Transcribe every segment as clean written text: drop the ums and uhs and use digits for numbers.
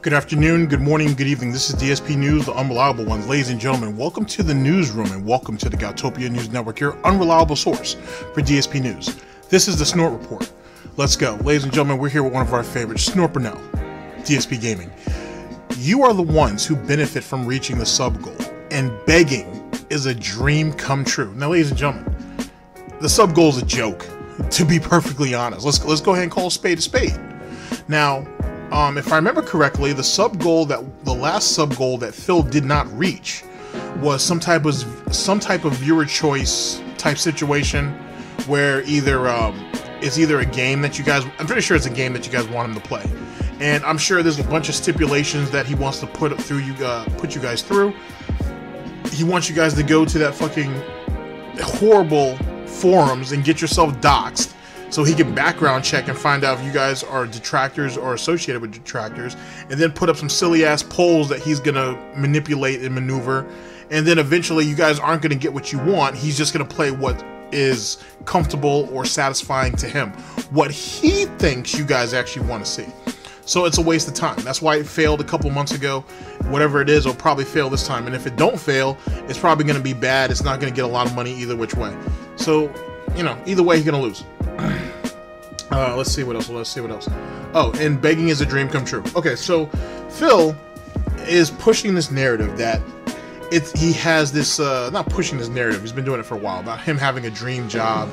Good afternoon, good morning, good evening. This is DSP News, the unreliable ones. Ladies and gentlemen, welcome to the newsroom and welcome to the Goutopia News Network, your unreliable source for DSP News. This is the Snort Report. Let's go. Ladies and gentlemen, we're here with one of our favorites, Snort Burnell, Dspgaming. You are the ones who benefit from reaching the sub goal, and begging is a dream come true. Now, ladies and gentlemen, the sub goal is a joke, to be perfectly honest. Let's go ahead and call a spade a spade. Now, if I remember correctly, the last sub goal that Phil did not reach was some type of viewer choice type situation where it's either a game that you guys, I'm pretty sure it's a game that you guys want him to play, and I'm sure there's a bunch of stipulations that he wants to put you guys through. He wants you guys to go to that fucking horrible forums and get yourself doxxed, so he can background check and find out if you guys are detractors or associated with detractors, and then put up some silly ass polls that he's gonna manipulate and maneuver, and then eventually you guys aren't gonna get what you want. He's just gonna play what is comfortable or satisfying to him, what he thinks you guys actually want to see. So it's a waste of time. That's why it failed a couple months ago. Whatever it is, it'll probably fail this time, and if it don't fail, it's probably gonna be bad. It's not gonna get a lot of money either which way. So, you know, either way, he's gonna lose. Let's see what else. Oh, and begging is a dream come true. Okay, so Phil is pushing this narrative that he has this, not pushing this narrative, he's been doing it for a while, about him having a dream job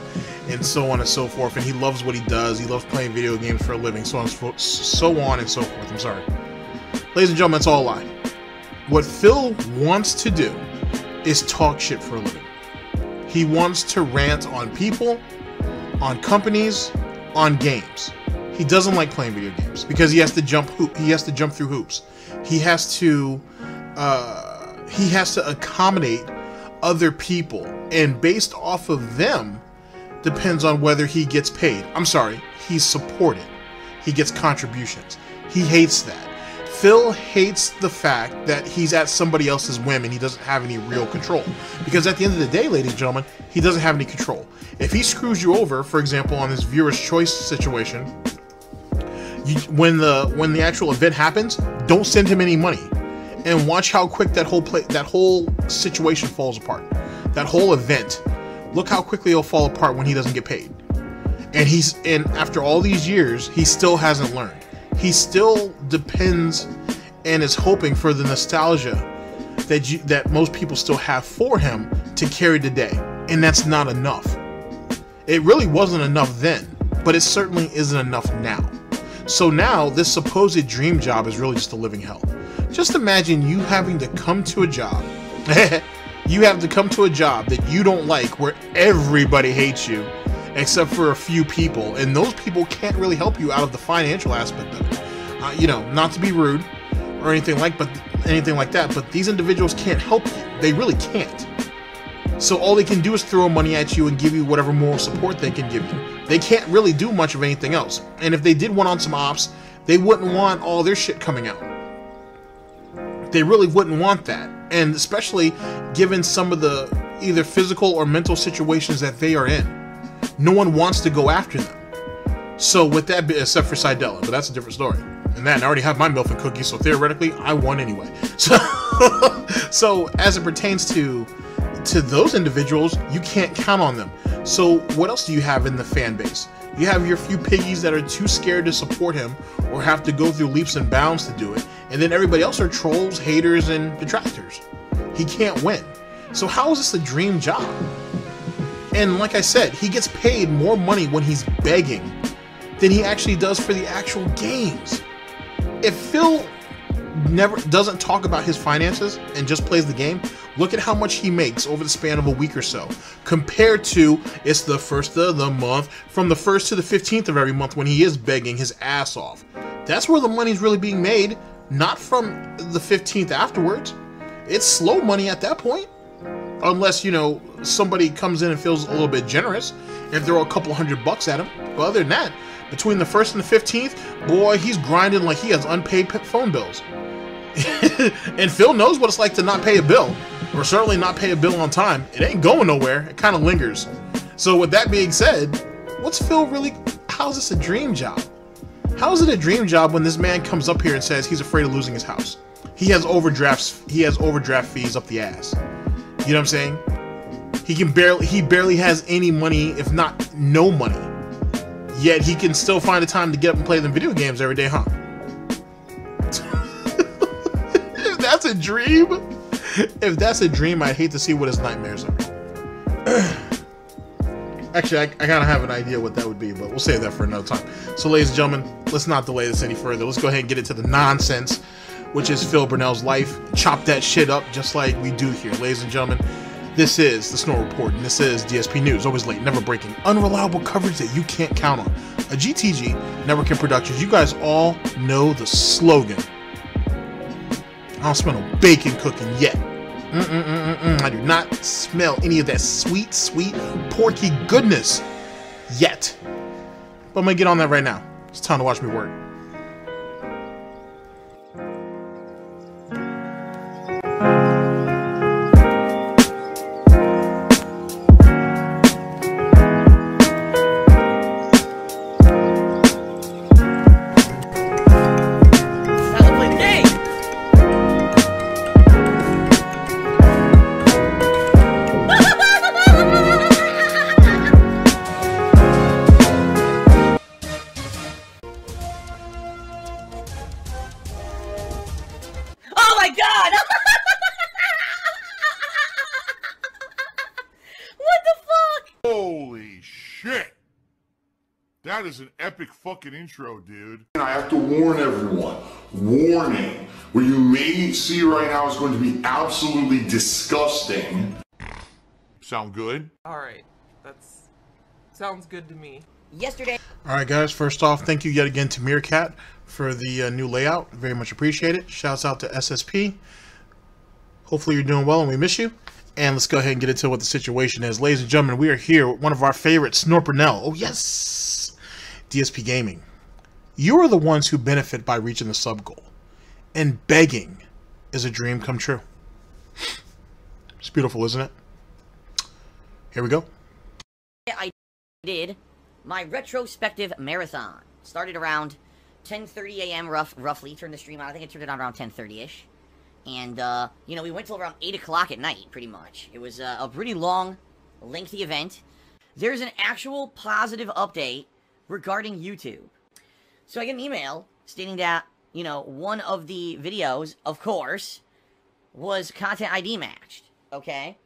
and so on and so forth, and he loves what he does, he loves playing video games for a living, so on and so forth. I'm sorry. Ladies and gentlemen, it's all a lie. What Phil wants to do is talk shit for a living. He wants to rant on people, on companies, on games. He doesn't like playing video games because he has to jump through hoops. He has to accommodate other people, and based off of them depends on whether he gets paid. I'm sorry, he's supported. He gets contributions. He hates that. Phil hates the fact that he's at somebody else's whim and he doesn't have any real control. Because at the end of the day, ladies and gentlemen, he doesn't have any control. If he screws you over, for example, on this viewer's choice situation, when the actual event happens, don't send him any money, and watch how quick that whole situation falls apart. That whole event, look how quickly it'll fall apart when he doesn't get paid. And after all these years, he still hasn't learned. He still depends and is hoping for the nostalgia that most people still have for him to carry the day, and that's not enough. It really wasn't enough then, but it certainly isn't enough now. So now this supposed dream job is really just a living hell. Just imagine you having to come to a job. You have to come to a job that you don't like, where everybody hates you except for a few people, and those people can't really help you out of the financial aspect of it. You know, not to be rude or anything like that, but these individuals can't help you. They really can't. So all they can do is throw money at you and give you whatever moral support they can give you. They can't really do much of anything else. And if they did want on some ops, they wouldn't want all their shit coming out. They really wouldn't want that. And especially given some of the either physical or mental situations that they are in. No one wants to go after them. So with that, except for Sidella, but that's a different story. And I already have my milk and cookies, so theoretically, I won anyway. So as it pertains to those individuals, you can't count on them. So what else do you have in the fan base? You have your few piggies that are too scared to support him or have to go through leaps and bounds to do it. And then everybody else are trolls, haters, and detractors. He can't win. So how is this a dream job? And like I said, he gets paid more money when he's begging than he actually does for the actual games. If Phil doesn't talk about his finances and just plays the game, look at how much he makes over the span of a week or so, compared to it's the first of the month, from the 1st to the 15th of every month when he is begging his ass off. That's where the money's really being made, not from the 15th afterwards. It's slow money at that point. Unless, you know, somebody comes in and feels a little bit generous and throw a couple $100 at him. But other than that, between the 1st and the 15th, boy, he's grinding like he has unpaid phone bills. And Phil knows what it's like to not pay a bill, or certainly not pay a bill on time. It ain't going nowhere. It kind of lingers. So with that being said, what's Phil really, how's this a dream job? How is it a dream job when this man comes up here and says he's afraid of losing his house? He has overdraft fees up the ass. You know what I'm saying? He barely has any money, if not no money. Yet he can still find the time to get up and play them video games every day, huh? If that's a dream, I'd hate to see what his nightmares are. Actually, I kind of have an idea what that would be, but we'll save that for another time. So, ladies and gentlemen, let's not delay this any further. Let's go ahead and get into the nonsense, which is Phil Burnell's life. Chop that shit up just like we do here. Ladies and gentlemen, this is the Snort Report, and this is DSP News. Always late, never breaking, unreliable coverage that you can't count on. A GTG, Networking Productions. You guys all know the slogan. I don't smell no bacon cooking yet. I do not smell any of that sweet, sweet, porky goodness yet. But I'm going to get on that right now. It's time to watch me work. That is an epic fucking intro, dude. And I have to warn everyone. Warning. What you may see right now is going to be absolutely disgusting. Sound good? Alright. Sounds good to me. Yesterday. Alright guys, first off, thank you yet again to Meerkat for the new layout. Very much appreciate it. Shouts out to SSP. Hopefully you're doing well and we miss you. And let's go ahead and get into what the situation is. Ladies and gentlemen, we are here with one of our favorites, Snort Burnell. Oh yes! Dspgaming. You are the ones who benefit by reaching the sub goal. And begging is a dream come true. It's beautiful, isn't it? Here we go. I did my retrospective marathon. Started around 10:30 a.m. roughly. Turned the stream on. I think I turned it on around 10:30ish. And, you know, we went till around 8 o'clock at night, pretty much. It was a pretty long, lengthy event. There's an actual positive update regarding YouTube. So I get an email stating that, you know, one of the videos, of course, was content ID matched, okay?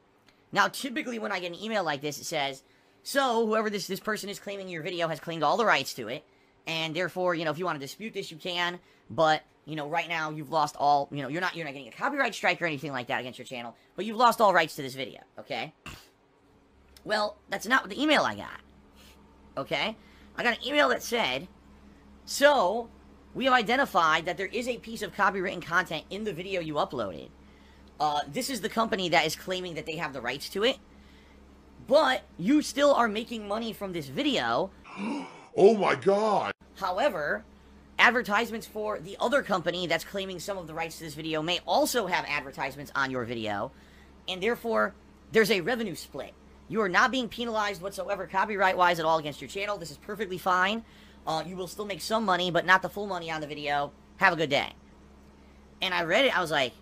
Now, typically when I get an email like this, it says, so whoever this person is claiming your video has claimed all the rights to it, and therefore, you know, if you want to dispute this, you can, but, you know, right now you've lost all, you know, you're not getting a copyright strike or anything like that against your channel, but you've lost all rights to this video, okay? Well, that's not the email I got, okay? I got an email that said, so, we have identified that there is a piece of copywritten content in the video you uploaded. This is the company that is claiming that they have the rights to it, but you still are making money from this video. Oh my god! However, advertisements for the other company that's claiming some of the rights to this video may also have advertisements on your video, and therefore, there's a revenue split. You are not being penalized whatsoever copyright-wise at all against your channel. This is perfectly fine. You will still make some money, but not the full money on the video. Have a good day. And I read it, I was like,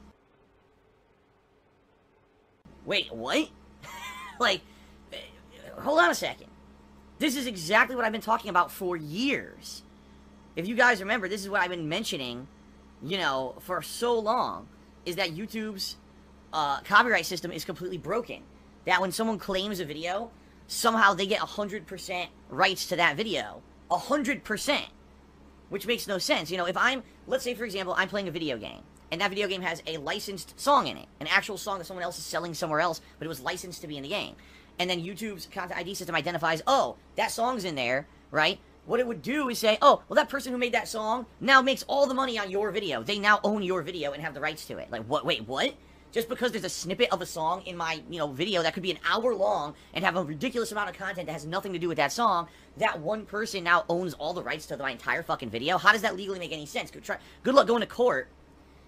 wait, what? Like, hold on a second. This is exactly what I've been talking about for years. If you guys remember, this is what I've been mentioning, you know, for so long, is that YouTube's copyright system is completely broken. That when someone claims a video, somehow they get 100% rights to that video. 100%. Which makes no sense. You know, if let's say for example, I'm playing a video game, and that video game has a licensed song in it. An actual song that someone else is selling somewhere else, but it was licensed to be in the game. And then YouTube's content ID system identifies, oh, that song's in there, right? What it would do is say, oh, well, that person who made that song now makes all the money on your video. They now own your video and have the rights to it. Like, what? Wait, what? Just because there's a snippet of a song in my, video that could be an hour long and have a ridiculous amount of content that has nothing to do with that song, that one person now owns all the rights to my entire fucking video? How does that legally make any sense? Good luck going to court,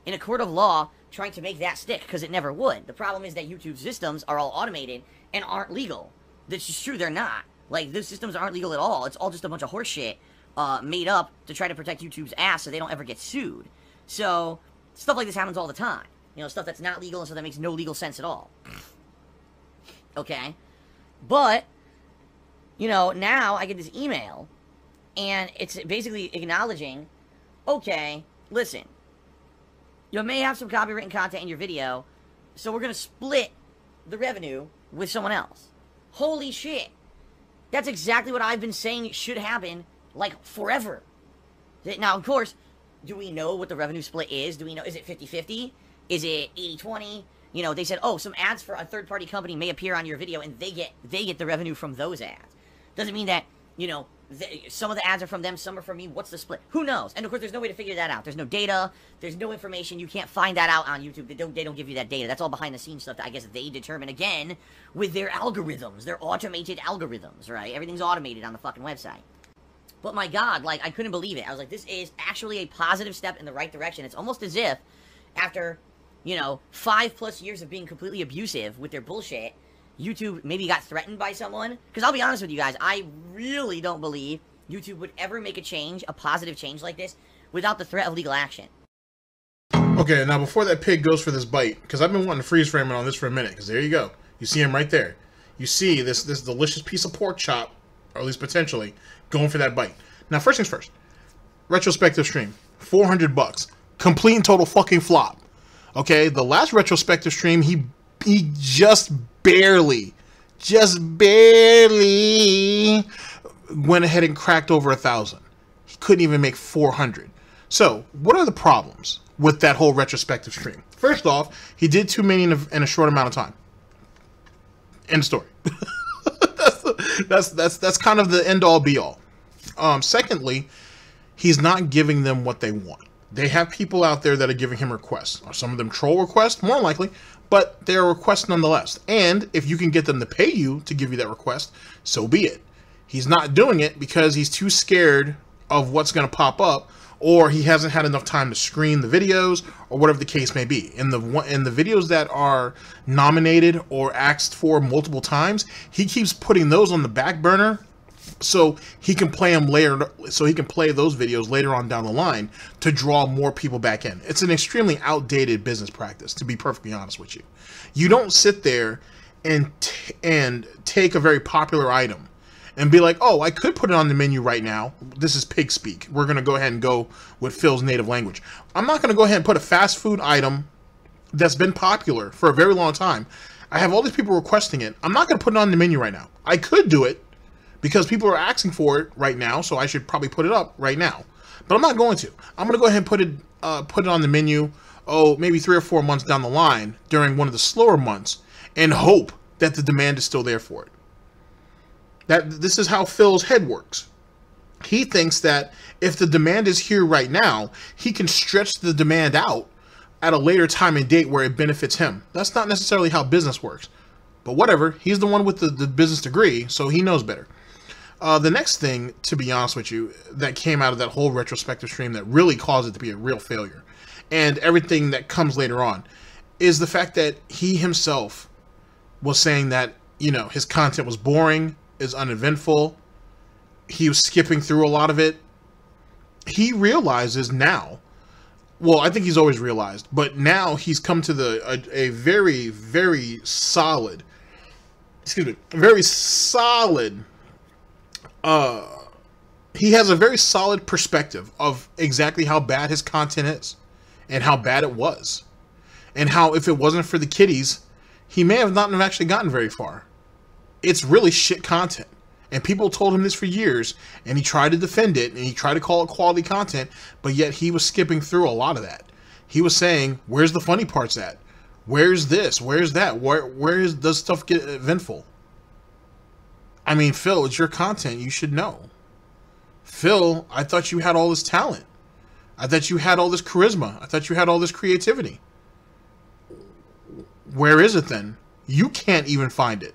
in a court of law, trying to make that stick, because it never would. The problem is that YouTube systems are all automated and aren't legal. This is true, they're not. Like, those systems aren't legal at all. It's all just a bunch of horse shit made up to try to protect YouTube's ass so they don't ever get sued. So, stuff like this happens all the time. Stuff that's not legal and stuff that makes no legal sense at all. Okay? But, now I get this email, and it's basically acknowledging, okay, listen, you may have some copywritten content in your video, so we're going to split the revenue with someone else. Holy shit. That's exactly what I've been saying should happen, like, forever. Now, of course, do we know what the revenue split is? Do we know, is it 50-50? Is it 80-20? They said, oh, some ads for a third-party company may appear on your video, and they get the revenue from those ads. Doesn't mean that, some of the ads are from them, some are from me. What's the split? Who knows? And, of course, there's no way to figure that out. There's no data. There's no information. You can't find that out on YouTube. They don't give you that data. That's all behind-the-scenes stuff that I guess they determine, again, with their algorithms. Their automated algorithms, right? Everything's automated on the fucking website. But, my God, like, I couldn't believe it. I was like, this is actually a positive step in the right direction. It's almost as if, after 5+ years of being completely abusive with their bullshit, YouTube maybe got threatened by someone. Because I'll be honest with you guys, I really don't believe YouTube would ever make a change, a positive change like this, without the threat of legal action. Okay, now before that pig goes for this bite, because I've been wanting to freeze frame it on this for a minute, because there you go. You see him right there. You see this delicious piece of pork chop, or at least potentially, going for that bite. Now, first things first. Retrospective stream. $400. Complete and total fucking flop. Okay, the last retrospective stream, he just barely went ahead and cracked over 1,000. He couldn't even make 400. So, what are the problems with that whole retrospective stream? First off, he did too many in a short amount of time. End of story. that's kind of the end all be all. Secondly, he's not giving them what they want. They have people out there that are giving him requests. Are some of them troll requests? More likely, but they're requests nonetheless. And if you can get them to pay you to give you that request, so be it. He's not doing it because he's too scared of what's going to pop up, or he hasn't had enough time to screen the videos, or whatever the case may be. In the videos that are nominated or asked for multiple times, he keeps putting those on the back burner so he can play them later, so he can play those videos later on down the line to draw more people back in. It's an extremely outdated business practice, to be perfectly honest with you. You don't sit there and take a very popular item and be like, oh, I could put it on the menu right now. This is pig speak. We're going to go ahead and go with Phil's native language. I'm not going to go ahead and put a fast food item that's been popular for a very long time. I have all these people requesting it. I'm not going to put it on the menu right now. I could do it because people are asking for it right now, so I should probably put it up right now. But I'm not going to. I'm going to go ahead and put it on the menu, maybe 3 or 4 months down the line during one of the slower months and hope that the demand is still there for it. This is how Phil's head works. He thinks that if the demand is here right now, he can stretch the demand out at a later time and date where it benefits him. That's not necessarily how business works. But whatever, he's the one with the business degree, so he knows better. The next thing, to be honest with you, that came out of that whole retrospective stream that really caused it to be a real failure, and everything that comes later on, is the fact that he himself was saying that, his content was boring, is uneventful, he was skipping through a lot of it. He realizes now, well, I think he's always realized, but now he's come to a very, very solid, he has a very solid perspective of exactly how bad his content is and how bad it was, and how if it wasn't for the kiddies, he may have not have actually gotten very far. It's really shit content, and people told him this for years, and he tried to defend it, and he tried to call it quality content, but yet he was skipping through a lot of that. He was saying, where's the funny parts at? Where's this? Where's that? Does stuff get eventful? I mean, Phil, it's your content. You should know. Phil, I thought you had all this talent. I thought you had all this charisma. I thought you had all this creativity. Where is it then? You can't even find it.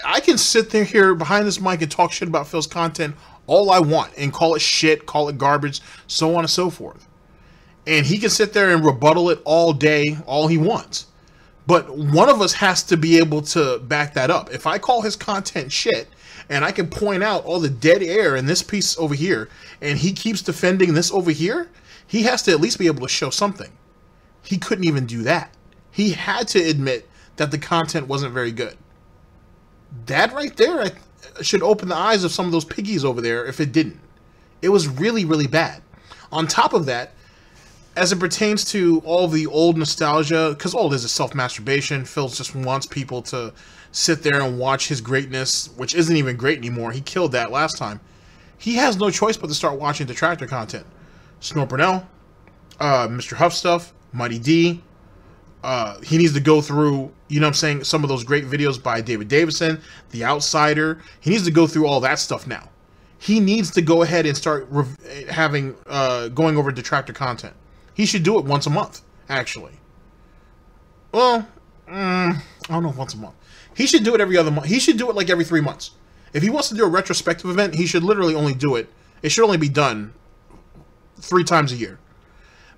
I can sit there here behind this mic and talk shit about Phil's content all I want and call it shit, call it garbage, so on and so forth. And he can sit there and rebuttal it all day, all he wants. But one of us has to be able to back that up. If I call his content shit and I can point out all the dead air in this piece over here and he keeps defending this over here, he has to at least be able to show something. He couldn't even do that. He had to admit that the content wasn't very good. That right there should open the eyes of some of those piggies over there if it didn't. It was really, really bad. On top of that, as it pertains to all the old nostalgia, because all it is self-masturbation, Phil just wants people to sit there and watch his greatness, which isn't even great anymore. He killed that last time. He has no choice but to start watching Detractor content. Snort Burnell, Mrhuth Stuff, Mighty D. He needs to go through, you know what I'm saying, some of those great videos by Davidson, The Outsider. He needs to go through all that stuff now. He needs to go ahead and start going over Detractor content. He should do it once a month, actually. Well, I don't know if once a month. He should do it every other month. He should do it like every 3 months. If he wants to do a retrospective event, he should literally only do it. It should only be done 3 times a year.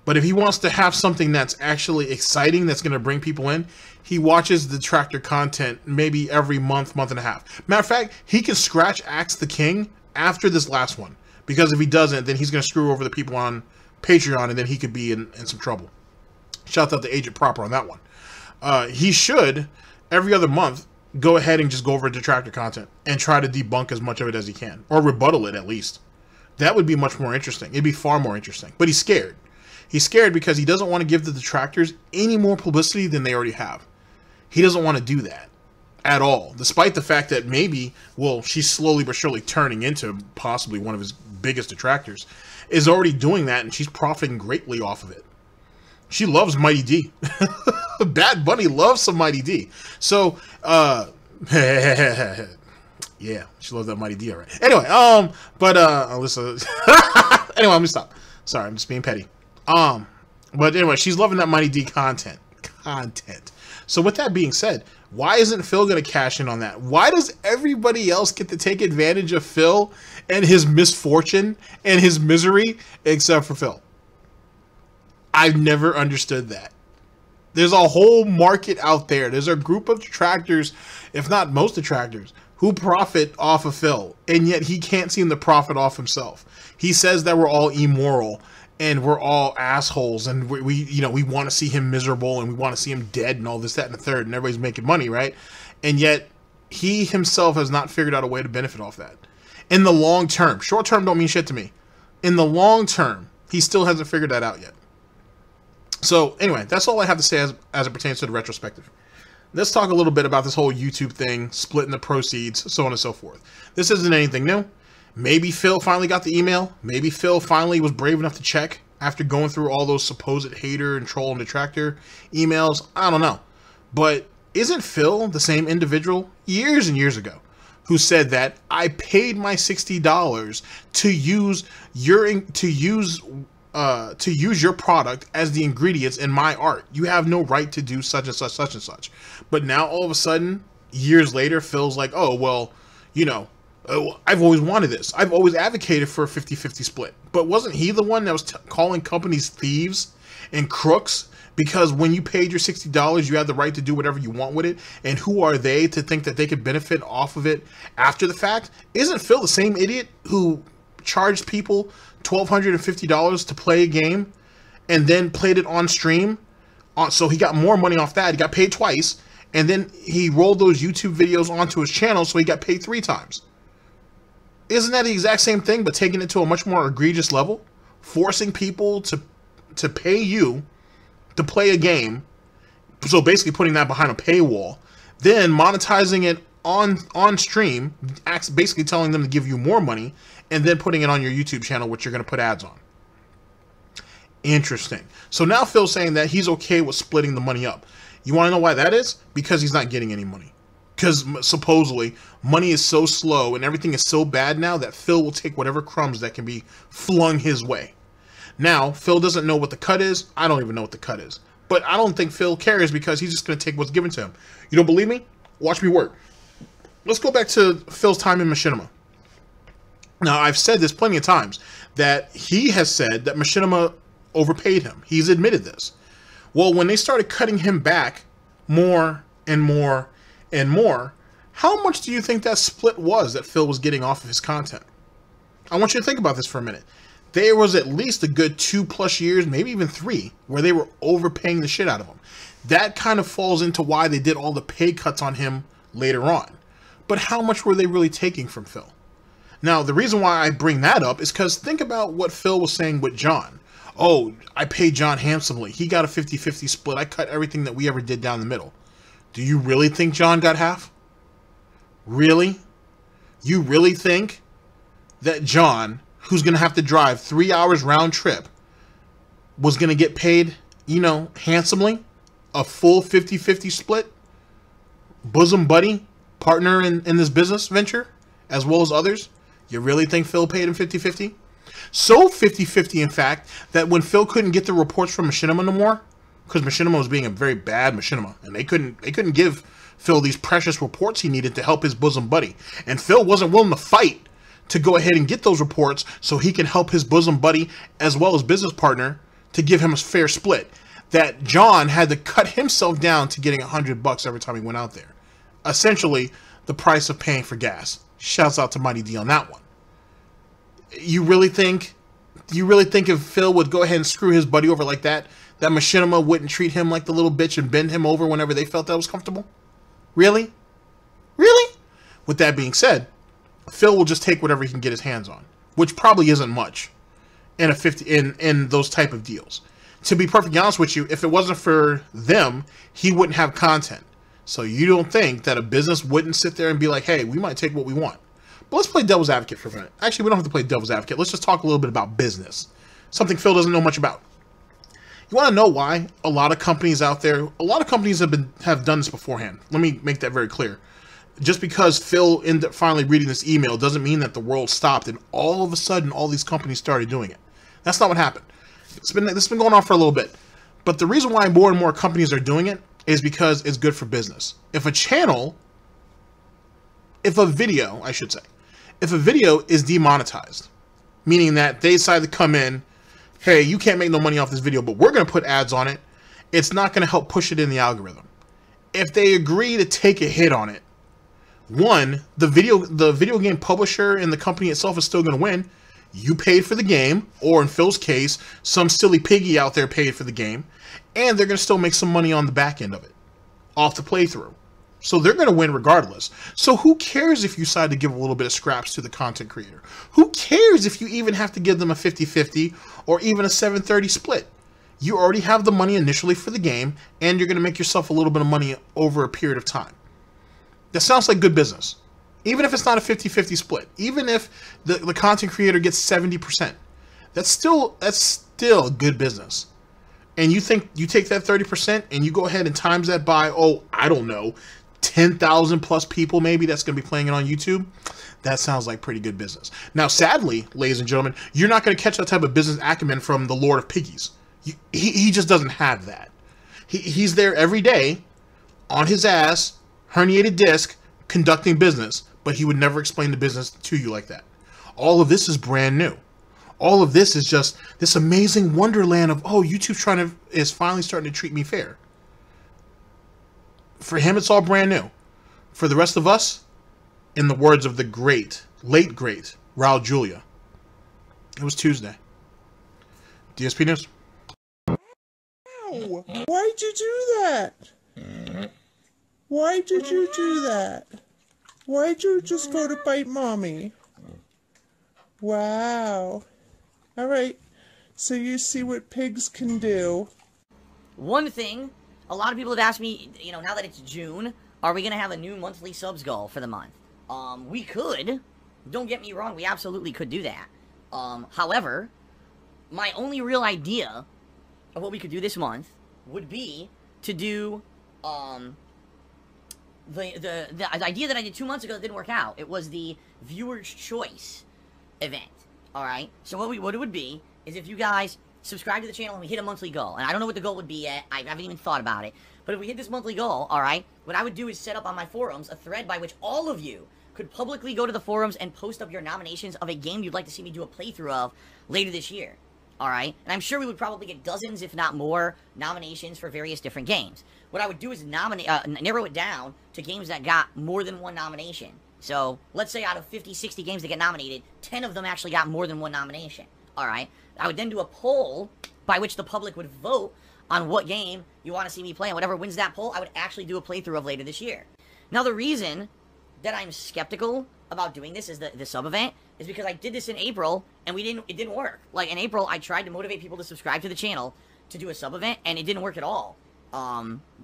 But if he wants to have something that's actually exciting, that's going to bring people in, he watches the Detractor content maybe every month, month and a half. Matter of fact, he can scratch Axe the King after this last one. Because if he doesn't, then he's going to screw over the people on Patreon, and then he could be in some trouble. Shout out to Agent Proper on that one. He should, every other month, go ahead and just go over Detractor content and try to debunk as much of it as he can. Or rebuttal it, at least. That would be much more interesting. It'd be far more interesting. But he's scared. He's scared because he doesn't want to give the Detractors any more publicity than they already have. He doesn't want to do that at all. Despite the fact that maybe, well, she's slowly but surely turning into possibly one of his biggest detractors, is already doing that, and she's profiting greatly off of it. She loves Mighty D. Bad Bunny loves some Mighty D. So, yeah, she loves that Mighty D, all right. Anyway, Alyssa, anyway, I'm gonna stop. Sorry, I'm just being petty. But anyway, she's loving that Mighty D content. So with that being said, why isn't Phil going to cash in on that? Why does everybody else get to take advantage of Phil and his misfortune and his misery except for Phil? I've never understood that. There's a whole market out there. There's a group of detractors, if not most detractors, who profit off of Phil, and yet he can't seem to profit off himself. He says that we're all immoral and we're all assholes, and we want to see him miserable, and we want to see him dead, and all this, that, and the third, and everybody's making money, right? And yet he himself has not figured out a way to benefit off that. In the long term, short term don't mean shit to me. In the long term, he still hasn't figured that out yet. So anyway, that's all I have to say as it pertains to the retrospective. Let's talk a little bit about this whole YouTube thing, splitting the proceeds, so on and so forth. This isn't anything new. Maybe Phil finally got the email. Maybe Phil finally was brave enough to check after going through all those supposed hater and troll and detractor emails. I don't know. But isn't Phil the same individual years and years ago who said that I paid my $60 to use your product as the ingredients in my art? You have no right to do such and such, such and such. But now all of a sudden, years later, Phil's like, oh, well, you know, I've always wanted this. I've always advocated for a 50-50 split. But wasn't he the one that was calling companies thieves and crooks? Because when you paid your $60, you had the right to do whatever you want with it. And who are they to think that they could benefit off of it after the fact? Isn't Phil the same idiot who charged people $1,250 to play a game and then played it on stream? So he got more money off that. He got paid twice. And then he rolled those YouTube videos onto his channel, so he got paid 3 times. Isn't that the exact same thing, but taking it to a much more egregious level? Forcing people to pay you to play a game, so basically putting that behind a paywall, then monetizing it on stream, basically telling them to give you more money, and then putting it on your YouTube channel, which you're going to put ads on. Interesting. So now Phil's saying that he's okay with splitting the money up. You want to know why that is? Because he's not getting any money. Because supposedly money is so slow and everything is so bad now that Phil will take whatever crumbs that can be flung his way. Now, Phil doesn't know what the cut is. I don't even know what the cut is. But I don't think Phil cares because he's just going to take what's given to him. You don't believe me? Watch me work. Let's go back to Phil's time in Machinima. Now, I've said this plenty of times, that he has said that Machinima overpaid him. He's admitted this. Well, when they started cutting him back more and more and more, how much do you think that split was that Phil was getting off of his content? I want you to think about this for a minute. There was at least a good 2+ years, maybe even 3, where they were overpaying the shit out of him. That kind of falls into why they did all the pay cuts on him later on. But how much were they really taking from Phil? Now, the reason why I bring that up is because think about what Phil was saying with John. Oh, I paid John handsomely. He got a 50-50 split. I cut everything that we ever did down the middle. Do you really think John got half? Really? You really think that John, who's going to have to drive 3 hours round trip, was going to get paid, you know, handsomely? A full 50-50 split? Bosom buddy? Partner in this business venture? As well as others? You really think Phil paid him 50-50? So 50-50, in fact, that when Phil couldn't get the reports from Machinima no more, because Machinima was being a very bad Machinima, and they couldn't give Phil these precious reports he needed to help his bosom buddy. And Phil wasn't willing to fight to go ahead and get those reports so he can help his bosom buddy as well as business partner to give him a fair split. That John had to cut himself down to getting $100 every time he went out there. Essentially, the price of paying for gas. Shouts out to Mighty D on that one. You really think if Phil would go ahead and screw his buddy over like that, that Machinima wouldn't treat him like the little bitch and bend him over whenever they felt that was comfortable? Really? Really? With that being said, Phil will just take whatever he can get his hands on, which probably isn't much in in those type of deals. To be perfectly honest with you, if it wasn't for them, he wouldn't have content. So you don't think that a business wouldn't sit there and be like, hey, we might take what we want. But let's play devil's advocate for a minute. Actually, we don't have to play devil's advocate. Let's just talk a little bit about business. Something Phil doesn't know much about. You want to know why a lot of companies out there, a lot of companies have done this beforehand. Let me make that very clear. Just because Phil ended up finally reading this email doesn't mean that the world stopped and all of a sudden all these companies started doing it. That's not what happened. This has been going on for a little bit. But the reason why more and more companies are doing it is because it's good for business. If a video is demonetized, meaning that they decide to come in, hey, you can't make no money off this video, but we're going to put ads on it, it's not going to help push it in the algorithm. If they agree to take a hit on it, one, the video game publisher and the company itself is still going to win. You paid for the game, or in Phil's case, some silly piggy out there paid for the game, and they're going to still make some money on the back end of it, off the playthrough. So they're going to win regardless. So who cares if you decide to give a little bit of scraps to the content creator? Who cares if you even have to give them a 50-50 or even a 7-30 split? You already have the money initially for the game, and you're going to make yourself a little bit of money over a period of time. That sounds like good business. Even if it's not a 50-50 split. Even if the content creator gets 70%. That's still good business. And you think you take that 30% and you go ahead and times that by, oh, I don't know, 10,000 plus people maybe that's going to be playing it on YouTube. That sounds like pretty good business. Now, sadly, ladies and gentlemen, you're not going to catch that type of business acumen from the Lord of Piggies. He just doesn't have that. He's there every day on his ass, herniated disc, conducting business, but he would never explain the business to you like that. All of this is brand new. All of this is just this amazing wonderland of, oh, YouTube is finally starting to treat me fair. For him, it's all brand new. For the rest of us, in the words of the late great, Raul Julia, it was Tuesday. DSP News. Ow! Why'd you do that? Why did you do that? Why'd you just go to bite mommy? Wow. Alright, so you see what pigs can do. One thing, a lot of people have asked me, you know, now that it's June, are we going to have a new monthly subs goal for the month? We could. Don't get me wrong, we absolutely could do that. However, my only real idea of what we could do this month would be to do, the idea that I did 2 months ago that didn't work out. It was the viewer's choice event. Alright? So what it would be is if you guys subscribe to the channel and we hit a monthly goal, and I don't know what the goal would be yet, I haven't even thought about it, but if we hit this monthly goal, alright, what I would do is set up on my forums a thread by which all of you could publicly go to the forums and post up your nominations of a game you'd like to see me do a playthrough of later this year. Alright? And I'm sure we would probably get dozens, if not more, nominations for various different games. What I would do is narrow it down to games that got more than one nomination. So, let's say out of 50, 60 games that get nominated, 10 of them actually got more than one nomination. Alright? I would then do a poll by which the public would vote on what game you want to see me play, and whatever wins that poll, I would actually do a playthrough of later this year. Now, the reason that I'm skeptical about doing this is the sub event is because I did this in April and it didn't work. Like in April, I tried to motivate people to subscribe to the channel to do a sub event and it didn't work at all.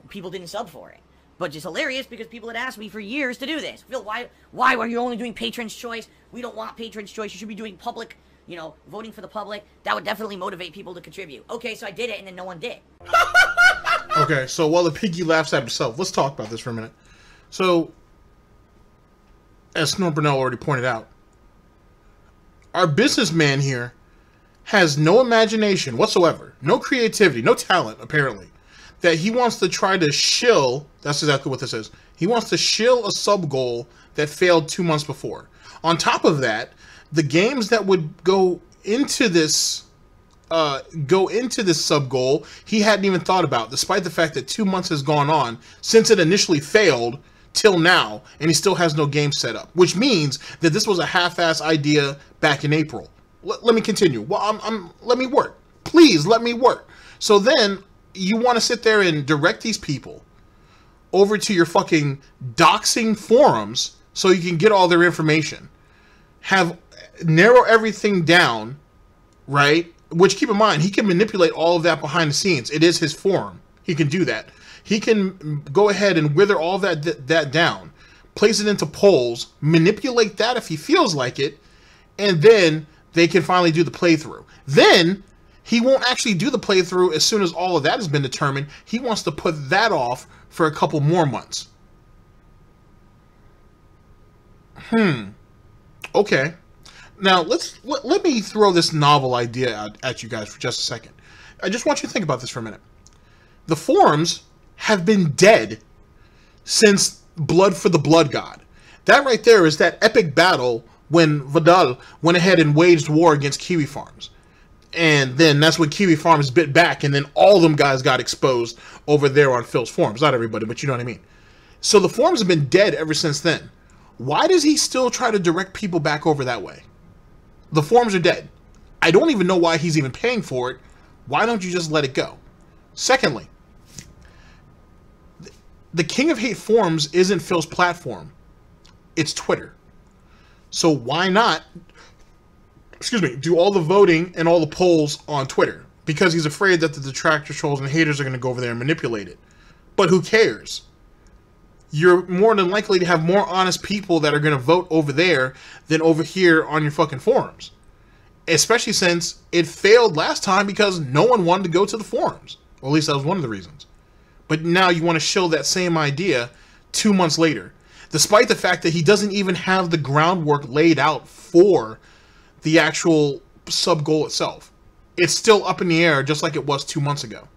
People didn't sub for it. But just hilarious because people had asked me for years to do this. Phil, why are you only doing Patron's Choice? We don't want Patron's Choice. You should be doing public, you know, voting for the public. That would definitely motivate people to contribute. Okay, so I did it and then no one did. Okay, so while the piggy laughs at himself, let's talk about this for a minute. So, as Snort Burnell already pointed out, our businessman here has no imagination whatsoever, no creativity, no talent, apparently, that he wants to try to shill, that's exactly what this is, he wants to shill a sub goal that failed 2 months before. On top of that, the games that would go into this sub goal, he hadn't even thought about, despite the fact that 2 months has gone on since it initially failed till now, and he still has no game set up, which means that this was a half-ass idea back in April. Let me continue. Well, let me work. Please, let me work. So then, you want to sit there and direct these people over to your fucking doxing forums so you can get all their information. Narrow everything down, right? Which, keep in mind, he can manipulate all of that behind the scenes. It is his forum. He can do that. He can go ahead and wither all that down, place it into polls, manipulate that if he feels like it, and then they can finally do the playthrough. Then, he won't actually do the playthrough as soon as all of that has been determined. He wants to put that off for a couple more months. Okay. Now, let me throw this novel idea at you guys for just a second. I just want you to think about this for a minute. The forums have been dead since Blood for the Blood God. That right there is that epic battle when Vidal went ahead and waged war against Kiwi Farms. And then that's when Kiwi Farms bit back, and then all them guys got exposed over there on Phil's forums. Not everybody, but you know what I mean. So the forums have been dead ever since then. Why does he still try to direct people back over that way? The forums are dead. I don't even know why he's even paying for it. Why don't you just let it go? Secondly, the King of Hate forums isn't Phil's platform. It's Twitter. So why not, do all the voting and all the polls on Twitter? Because he's afraid that the detractor trolls and haters are going to go over there and manipulate it. But who cares? You're more than likely to have more honest people that are going to vote over there than over here on your fucking forums. Especially since it failed last time because no one wanted to go to the forums. Or at least that was one of the reasons. But now you want to shill that same idea 2 months later. Despite the fact that he doesn't even have the groundwork laid out for the actual sub goal itself. It's still up in the air just like it was 2 months ago.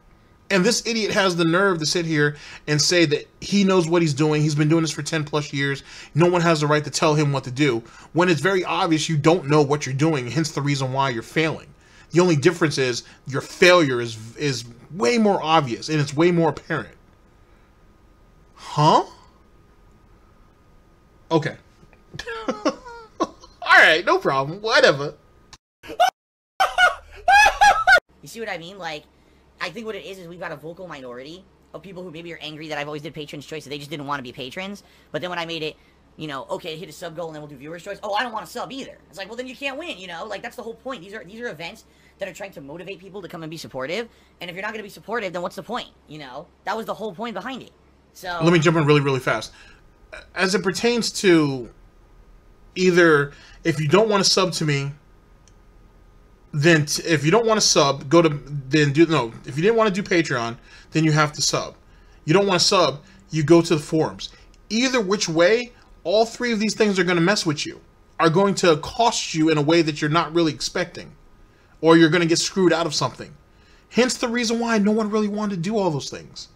And this idiot has the nerve to sit here and say that he knows what he's doing. He's been doing this for 10 plus years. No one has the right to tell him what to do. When it's very obvious you don't know what you're doing, hence the reason why you're failing. The only difference is your failure is way more obvious and it's way more apparent. Huh? Okay. Alright, no problem. Whatever. You see what I mean? Like, I think what it is we've got a vocal minority of people who maybe are angry that I've always did Patron's Choice, so they just didn't want to be patrons. But then when I made it, you know, okay, hit a sub goal and then we'll do Viewer's Choice. Oh, I don't want to sub either. It's like, well, then you can't win, you know? Like, that's the whole point. These are events that are trying to motivate people to come and be supportive. And if you're not going to be supportive, then what's the point, you know? That was the whole point behind it. So let me jump in really, really fast. As it pertains to either if you don't want to sub to me, then if you don't want to sub, if you didn't want to do Patreon, then you have to sub. You don't want to sub, you go to the forums. Either which way, all three of these things are going to mess with you, are going to cost you in a way that you're not really expecting. or you're going to get screwed out of something. Hence the reason why no one really wanted to do all those things.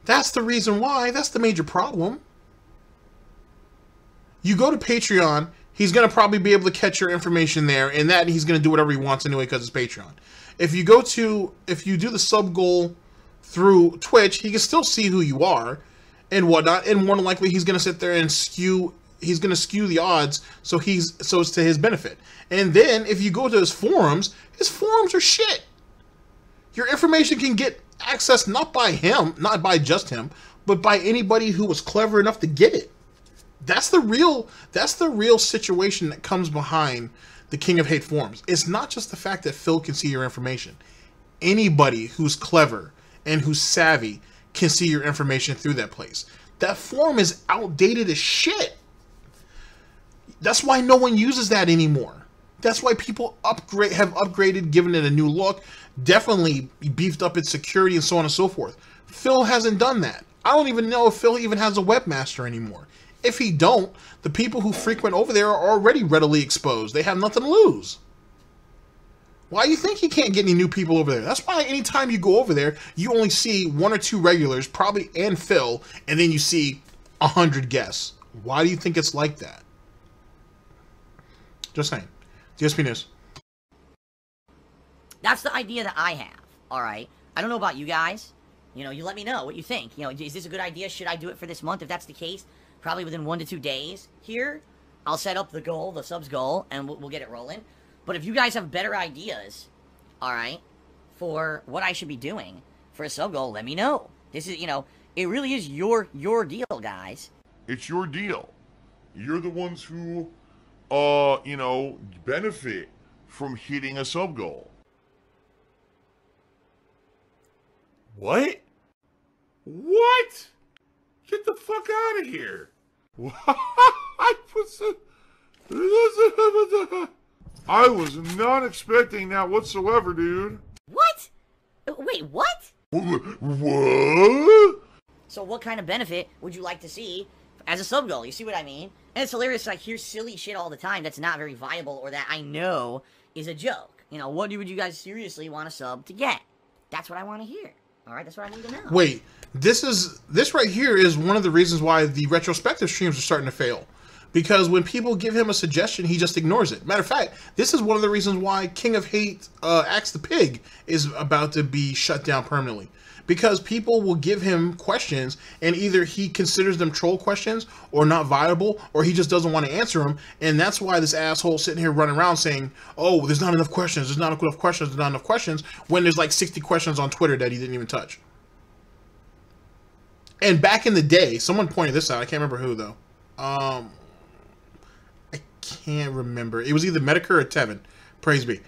That's the reason why. That's the major problem. You go to Patreon, he's going to probably be able to catch your information there, and that he's going to do whatever he wants anyway because it's Patreon. If you do the sub goal through Twitch, he can still see who you are and whatnot, and more than likely he's going to sit there and skew the odds so it's to his benefit. And then if you go to his forums are shit. Your information can get accessed not by just him, but by anybody who was clever enough to get it. That's the real situation that comes behind the King of Hate forums. It's not just the fact that Phil can see your information. Anybody who's clever and who's savvy can see your information through that place. That forum is outdated as shit. That's why no one uses that anymore. That's why people have upgraded, given it a new look, definitely beefed up its security and so on and so forth. Phil hasn't done that. I don't even know if Phil even has a webmaster anymore. If he don't, the people who frequent over there are already readily exposed. They have nothing to lose. Why do you think he can't get any new people over there? That's why anytime you go over there, you only see 1 or 2 regulars, probably, and Phil, and then you see 100 guests. Why do you think it's like that? Just saying. DSP News. That's the idea that I have, alright? I don't know about you guys. You know, you let me know what you think. You know, is this a good idea? Should I do it for this month? If that's the case, probably within 1 to 2 days here, I'll set up the goal, the subs goal, and we'll get it rolling. But if you guys have better ideas, alright, for what I should be doing for a sub goal, let me know. This is, you know, it really is your deal, guys. It's your deal. You're the ones who, you know, benefit from hitting a sub goal. What? What? Get the fuck out of here. I was not expecting that whatsoever, dude. What? Wait, what? What? So what kind of benefit would you like to see as a sub goal? You see what I mean? And it's hilarious, I hear silly shit all the time that's not very viable or that I know is a joke. You know, what would you guys seriously want a sub to get? That's what I want to hear. Alright, that's what I need to know. Wait, this right here is one of the reasons why the retrospective streams are starting to fail. Because when people give him a suggestion, he just ignores it. Matter of fact, this is one of the reasons why King of Hate, Axe the Pig, is about to be shut down permanently. Because people will give him questions, and either he considers them troll questions, or not viable, or he just doesn't want to answer them, and that's why this asshole sitting here running around saying, oh, there's not enough questions, there's not enough questions, there's not enough questions, when there's like 60 questions on Twitter that he didn't even touch. And back in the day, someone pointed this out, I can't remember who though. I can't remember. It was either Medicare or Tevin. Praise be.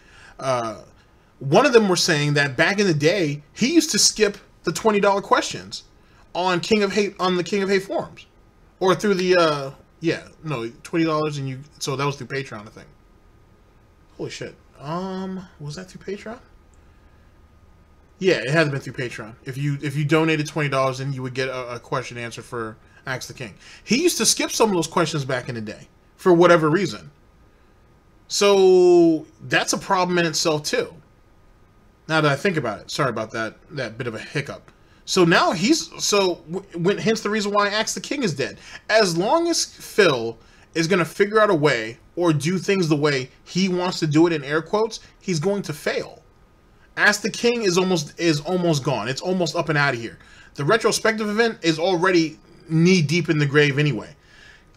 One of them were saying that back in the day, he used to skip the $20 questions on King of Hate, on the King of Hate forums, or through the $20 and you. So that was through Patreon, I think. Holy shit. Was that through Patreon? Yeah, it had been through Patreon. If you donated $20, then you would get a question answered for Axe the King. He used to skip some of those questions back in the day for whatever reason. So that's a problem in itself too. Now that I think about it, sorry about that bit of a hiccup. So now hence the reason why Axe the King is dead. As long as Phil is going to figure out a way or do things the way he wants to do it in air quotes, he's going to fail. Axe the King is almost gone. It's almost up and out of here. The retrospective event is already knee deep in the grave anyway.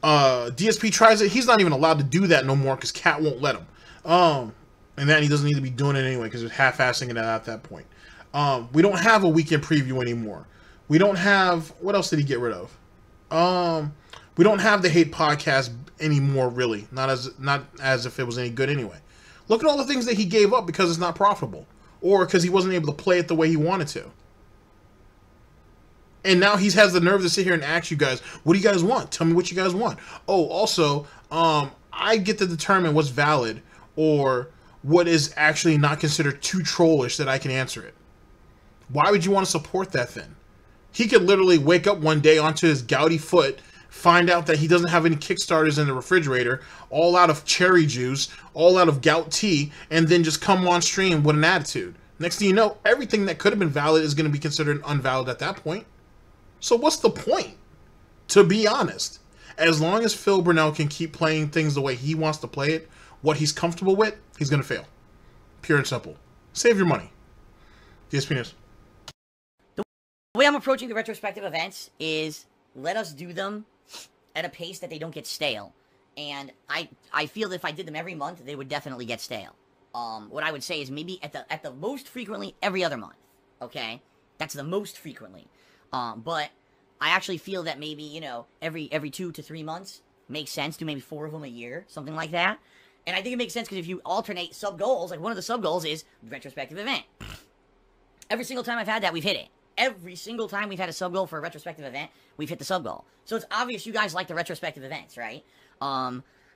DSP tries it. He's not even allowed to do that no more because Cat won't let him. And then he doesn't need to be doing it anyway because they're half-assing it at that point. We don't have a weekend preview anymore. We don't have... What else did he get rid of? We don't have the Hate podcast anymore, really. Not as if it was any good anyway. Look at all the things that he gave up because it's not profitable. Or because he wasn't able to play it the way he wanted to. And now he has the nerve to sit here and ask you guys, what do you guys want? Tell me what you guys want. Oh, also, I get to determine what's valid or what is actually not considered too trollish that I can answer it. Why would you want to support that then? He could literally wake up one day onto his gouty foot, find out that he doesn't have any Kickstarters in the refrigerator, all out of cherry juice, all out of gout tea, and then just come on stream with an attitude. Next thing you know, everything that could have been valid is going to be considered invalid at that point. So what's the point? To be honest, as long as Phil Burnell can keep playing things the way he wants to play it, what he's comfortable with, he's going to fail. Pure and simple. Save your money. Dspnews. The way I'm approaching the retrospective events is let us do them at a pace that they don't get stale. And I feel that if I did them every month, they would definitely get stale. What I would say is maybe at the most frequently every other month. Okay? That's the most frequently. But I actually feel that maybe, you know, every 2 to 3 months makes sense. Do maybe 4 of them a year, something like that. And I think it makes sense because if you alternate sub-goals, like one of the sub-goals is retrospective event. Every single time I've had that, we've hit it. Every single time we've had a sub-goal for a retrospective event, we've hit the sub-goal. So it's obvious you guys like the retrospective events, right?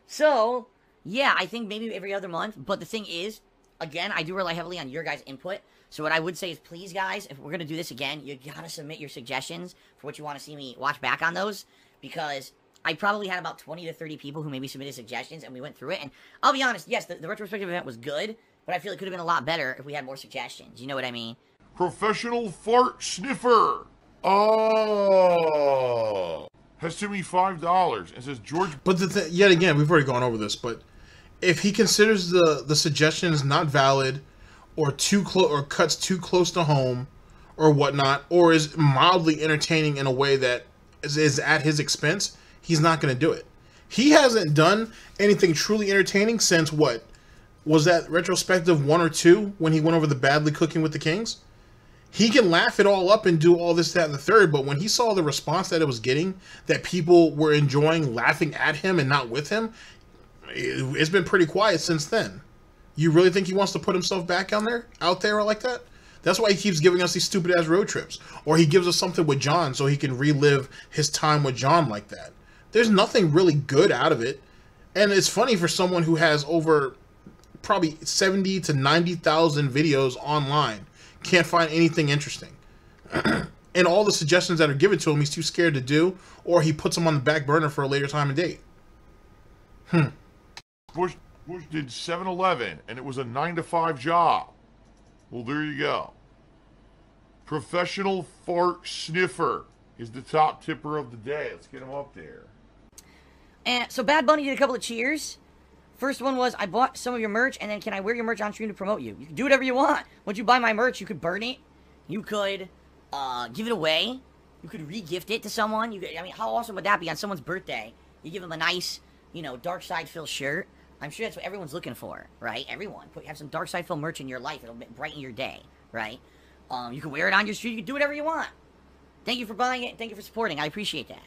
So, yeah, I think maybe every other month. But the thing is, again, I do rely heavily on your guys' input. So what I would say is, please, guys, if we're going to do this again, you got to submit your suggestions for what you want to see me watch back on those. Because I probably had about 20 to 30 people who maybe submitted suggestions, and we went through it. And I'll be honest, yes, the retrospective event was good, but I feel it could have been a lot better if we had more suggestions. You know what I mean? Professional fart sniffer. Oh. Has to me $5 and says George. But yet again, we've already gone over this, but if he considers the suggestions not valid or too close or cuts too close to home or whatnot, or is mildly entertaining in a way that is at his expense, he's not going to do it. He hasn't done anything truly entertaining since what? Was that retrospective 1 or 2 when he went over the badly cooking with the Kings? He can laugh it all up and do all this, that, and the third, but when he saw the response that it was getting, that people were enjoying laughing at him and not with him, it's been pretty quiet since then. You really think he wants to put himself back out there like that? That's why he keeps giving us these stupid-ass road trips. Or he gives us something with John so he can relive his time with John like that. There's nothing really good out of it. And it's funny for someone who has over probably 70 to 90,000 videos online. Can't find anything interesting. And all the suggestions that are given to him, he's too scared to do, or he puts them on the back burner for a later time and date. Bush did 7-Eleven, and it was a 9-to-5 job. Well, there you go. Professional fart sniffer is the top tipper of the day. Let's get him up there. And so Bad Bunny did a couple of cheers. First one was, I bought some of your merch, and then can I wear your merch on stream to promote you? You can do whatever you want. Once you buy my merch, you could burn it. You could give it away. You could re-gift it to someone. I mean, how awesome would that be on someone's birthday? You give them a nice, you know, Dark Side Phil shirt. I'm sure that's what everyone's looking for, right? Everyone. Have some Dark Side Phil merch in your life. It'll brighten your day, right? You can wear it on your street. You can do whatever you want. Thank you for buying it. Thank you for supporting. I appreciate that.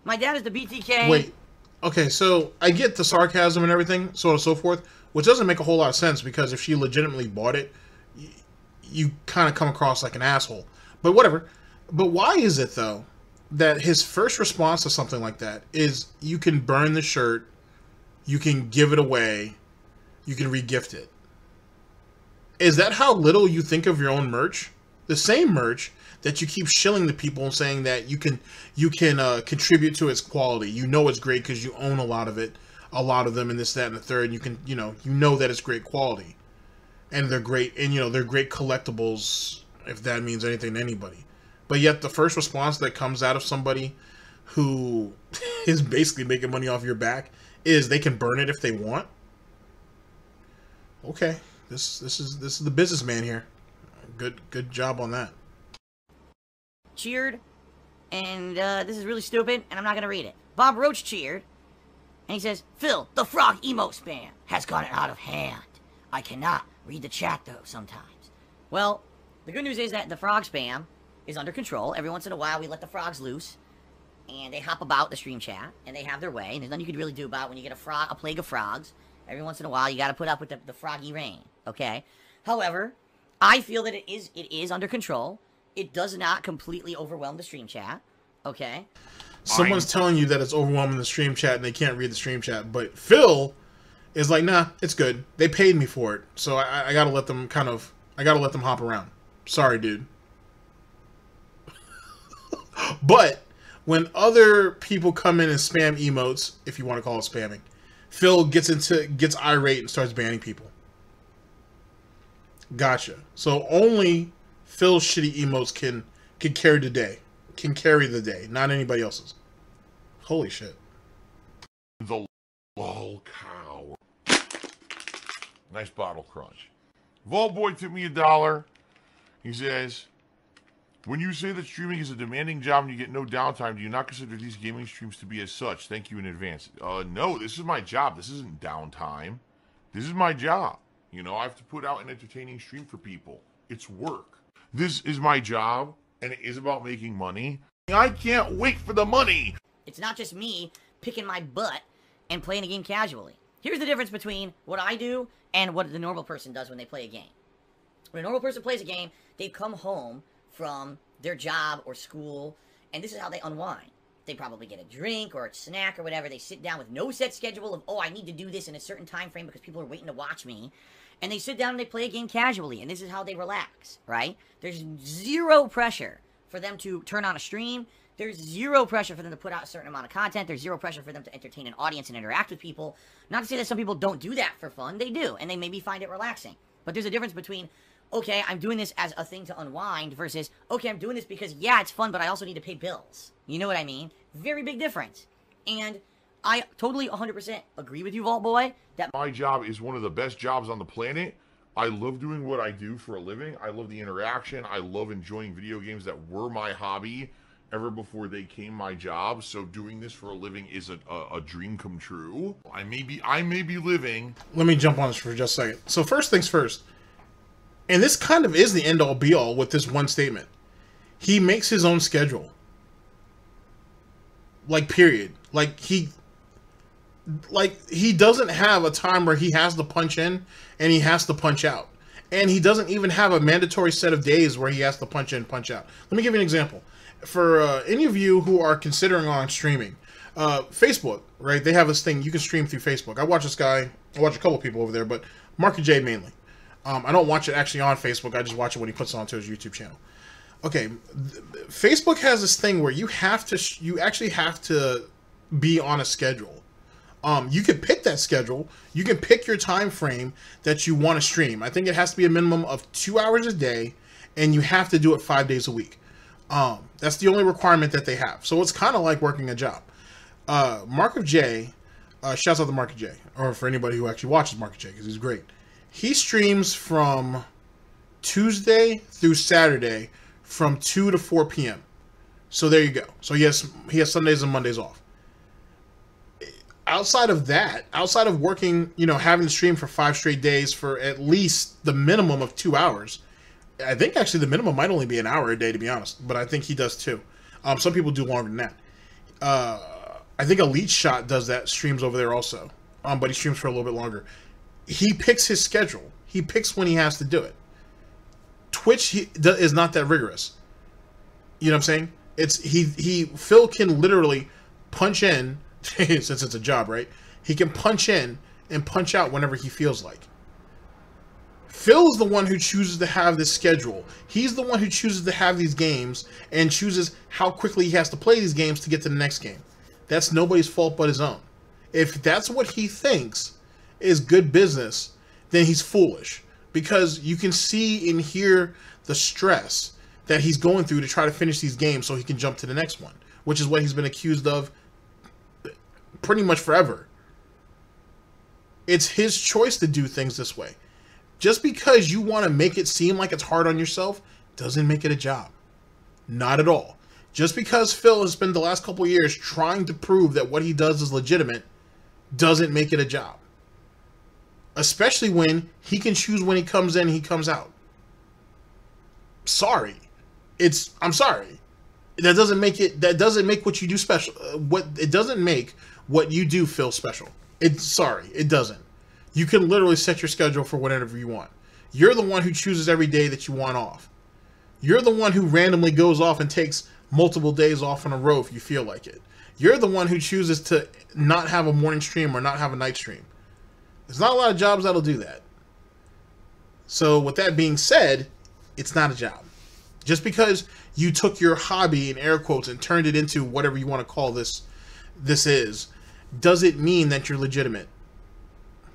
My dad is the BTK. Wait. Okay, so I get the sarcasm and everything, so on and so forth, which doesn't make a whole lot of sense because if she legitimately bought it, you kind of come across like an asshole. But whatever. But why is it, though, that his first response to something like that is you can burn the shirt, you can give it away, you can re-gift it? Is that how little you think of your own merch? The same merch that you keep shilling to people and saying that you can contribute to its quality. You know it's great because you own a lot of it, a lot of them, and this, that, and the third. And you know that it's great quality, and they're great, and they're great collectibles, if that means anything to anybody. But yet the first response that comes out of somebody who is basically making money off your back is they can burn it if they want. Okay, this is the businessman here. Good job on that. Cheered, and this is really stupid, and I'm not gonna read it. Bob Roach cheered, and he says, Phil, the frog emo spam has gotten out of hand. I cannot read the chat, though, sometimes. Well, the good news is that the frog spam is under control. Every once in a while, we let the frogs loose, and they hop about the stream chat, and they have their way, and there's nothing you can really do about it when you get a plague of frogs. Every once in a while, you gotta put up with the froggy rain, okay? However, I feel that it is under control. It does not completely overwhelm the stream chat, okay? Someone's telling you that it's overwhelming the stream chat and they can't read the stream chat, but Phil is like, nah, it's good. They paid me for it, so I gotta let them hop around. Sorry, dude. But when other people come in and spam emotes, if you want to call it spamming, Phil gets irate and starts banning people. Gotcha. So only Phil's shitty emotes can carry the day. Can carry the day, not anybody else's. Holy shit. The lol cow. Nice bottle crunch. Ballboy tipped me $1. He says, when you say that streaming is a demanding job and you get no downtime, do you not consider these gaming streams to be as such? Thank you in advance. No, this is my job. This isn't downtime. This is my job. You know, I have to put out an entertaining stream for people. It's work. This is my job, and it is about making money. I can't wait for the money. It's not just me picking my butt and playing a game casually. Here's the difference between what I do and what the normal person does when they play a game. When a normal person plays a game, they come home from their job or school, and this is how they unwind. They probably get a drink or a snack or whatever. They sit down with no set schedule of, oh, I need to do this in a certain time frame because people are waiting to watch me. And they sit down and they play a game casually, and this is how they relax, right? There's zero pressure for them to turn on a stream. There's zero pressure for them to put out a certain amount of content. There's zero pressure for them to entertain an audience and interact with people. Not to say that some people don't do that for fun. They do, and they maybe find it relaxing. But there's a difference between, okay, I'm doing this as a thing to unwind versus, okay, I'm doing this because, yeah, it's fun, but I also need to pay bills. You know what I mean? Very big difference. And I totally 100% agree with you, Vault Boy, that my job is one of the best jobs on the planet. I love doing what I do for a living. I love the interaction. I love enjoying video games that were my hobby ever before they came my job. So doing this for a living is a dream come true. I may be living. Let me jump on this for just a second. So first things first, and this kind of is the end-all be-all with this one statement. He makes his own schedule. Like, period. Like, he doesn't have a time where he has to punch in and he has to punch out. And he doesn't even have a mandatory set of days where he has to punch in, punch out. Let me give you an example. For any of you who are considering on streaming, Facebook, right? They have this thing, you can stream through Facebook. I watch this guy, I watch a couple of people over there, but Mark J mainly. I don't watch it actually on Facebook, I just watch it when he puts it onto his YouTube channel. Okay, Facebook has this thing where you actually have to be on a schedule. You can pick that schedule. You can pick your time frame that you want to stream. I think it has to be a minimum of 2 hours a day, and you have to do it 5 days a week. That's the only requirement that they have. So it's kind of like working a job. Mark of J, shouts out to Mark of J, or for anybody who actually watches Mark of J, because he's great. He streams from Tuesday through Saturday from 2 to 4 p.m. So there you go. So he has Sundays and Mondays off. Outside of that, outside of working, you know, having to stream for 5 straight days for at least the minimum of 2 hours, I think actually the minimum might only be an hour a day, to be honest, but I think he does too. Some people do longer than that. I think Elite Shot does that, streams over there also, but he streams for a little bit longer. He picks his schedule. He picks when he has to do it. Twitch is not that rigorous. You know what I'm saying? Phil can literally punch in, since it's a job, right? He can punch in and punch out whenever he feels like. Phil's the one who chooses to have this schedule. He's the one who chooses to have these games and chooses how quickly he has to play these games to get to the next game. That's nobody's fault but his own. If that's what he thinks is good business, then he's foolish. Because you can see and hear the stress that he's going through to try to finish these games so he can jump to the next one, which is what he's been accused of pretty much forever. It's his choice to do things this way. Just because you want to make it seem like it's hard on yourself doesn't make it a job. Not at all. Just because Phil has spent the last couple of years trying to prove that what he does is legitimate doesn't make it a job. Especially when he can choose when he comes in and he comes out. Sorry. I'm sorry. That doesn't make what you do special. It doesn't make what you do feel special. Sorry, it doesn't. You can literally set your schedule for whatever you want. You're the one who chooses every day that you want off. You're the one who randomly goes off and takes multiple days off in a row if you feel like it. You're the one who chooses to not have a morning stream or not have a night stream. There's not a lot of jobs that'll do that. So with that being said, it's not a job. Just because you took your hobby in air quotes and turned it into whatever you want to call this is, doesn't mean that you're legitimate.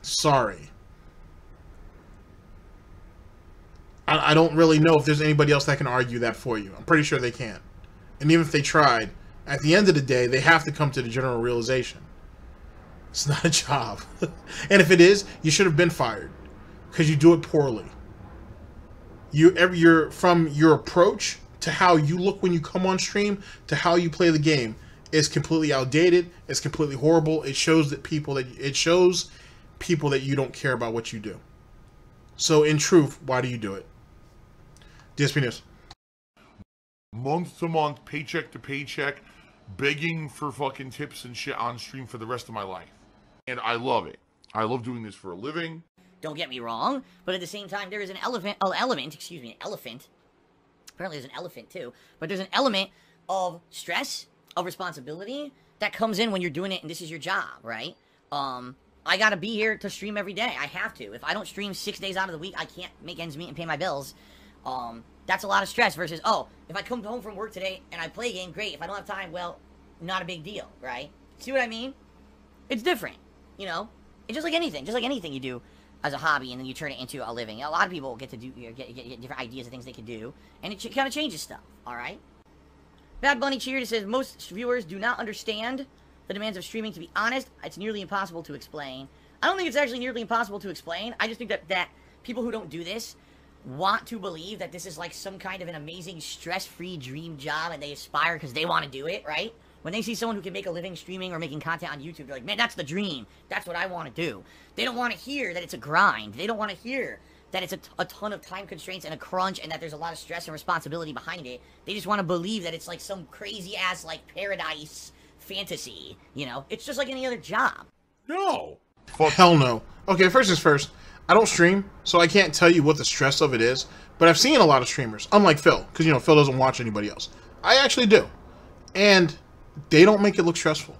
Sorry. I don't really know if there's anybody else that can argue that for you. I'm pretty sure they can't. And even if they tried, at the end of the day, they have to come to the general realization. It's not a job. And if it is, you should have been fired. Because you do it poorly. You're from your approach to how you look when you come on stream to how you play the game is completely outdated. It's completely horrible. It shows people that you don't care about what you do. So in truth, why do you do it? Dspnews. Month to month, paycheck to paycheck, begging for fucking tips and shit on stream for the rest of my life. And I love it. I love doing this for a living. Don't get me wrong, but at the same time, there is an elephant. Apparently there's an elephant too, but there's an element of stress, of responsibility that comes in when you're doing it and this is your job, right? I gotta be here to stream every day. I have to. If I don't stream 6 days out of the week, I can't make ends meet and pay my bills. That's a lot of stress versus, oh, if I come home from work today and I play a game, great. If I don't have time, well, not a big deal, right? See what I mean? It's different, you know? It's just like anything you do as a hobby and then you turn it into a living. A lot of people get to do, get different ideas of things they can do, and it kind of changes stuff, alright? Bad Bunny Cheered says, most viewers do not understand the demands of streaming. To be honest, it's nearly impossible to explain. I don't think it's actually nearly impossible to explain. I just think that people who don't do this want to believe that this is like some kind of an amazing stress-free dream job and they aspire because they want to do it, right? When they see someone who can make a living streaming or making content on YouTube, they're like, man, that's the dream. That's what I want to do. They don't want to hear that it's a grind. They don't want to hear that it's a ton of time constraints and a crunch and that there's a lot of stress and responsibility behind it. They just want to believe that it's like some crazy-ass, like, paradise fantasy, you know? It's just like any other job. No. Hell no. Okay, first is first. I don't stream, so I can't tell you what the stress of it is, but I've seen a lot of streamers, unlike Phil, because, you know, Phil doesn't watch anybody else. I actually do. And they don't make it look stressful.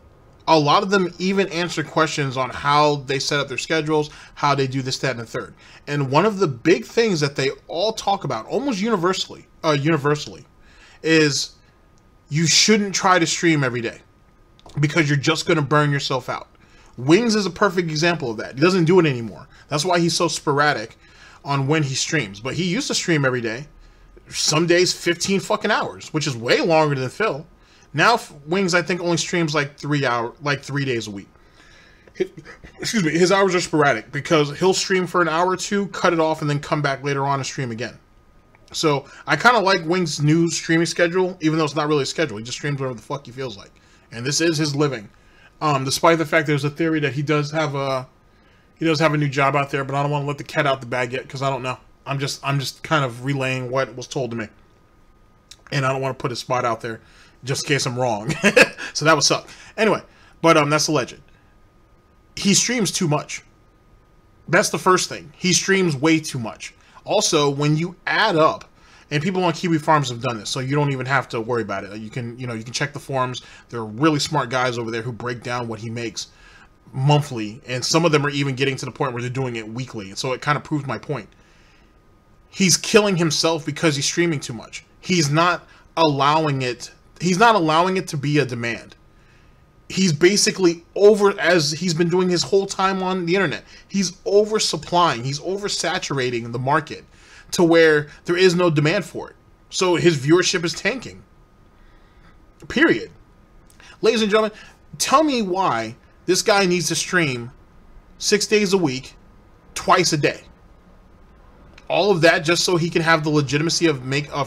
A lot of them even answer questions on how they set up their schedules, how they do this, that, and the third. And one of the big things that they all talk about, almost universally, is you shouldn't try to stream every day because you're just going to burn yourself out. Wings is a perfect example of that. He doesn't do it anymore. That's why he's so sporadic on when he streams. But he used to stream every day. Some days 15 fucking hours, which is way longer than Phil. Now Wings, I think, only streams like 3 days a week. His hours are sporadic because he'll stream for an hour or two, cut it off, and then come back later on and stream again. So I kind of like Wings' new streaming schedule, even though it's not really a schedule. He just streams whatever the fuck he feels like, and this is his living. Despite the fact there's a theory that he does have a new job out there, but I don't want to let the cat out the bag yet because I don't know. I'm just kind of relaying what was told to me, and I don't want to put his spot out there just in case I'm wrong. So that would suck. Anyway, but that's the legend. He streams too much. That's the first thing. He streams way too much. Also, when you add up, and people on Kiwi Farms have done this, so you don't even have to worry about it. You can check the forums. There are really smart guys over there who break down what he makes monthly, and some of them are even getting to the point where they're doing it weekly. And so it kind of proves my point. He's killing himself because he's streaming too much. He's not allowing it to be a demand. He's basically as he's been doing his whole time on the internet. He's oversupplying, he's oversaturating the market to where there is no demand for it. So his viewership is tanking. Period. Ladies and gentlemen, tell me why this guy needs to stream 6 days a week, twice a day. All of that just so he can have the legitimacy of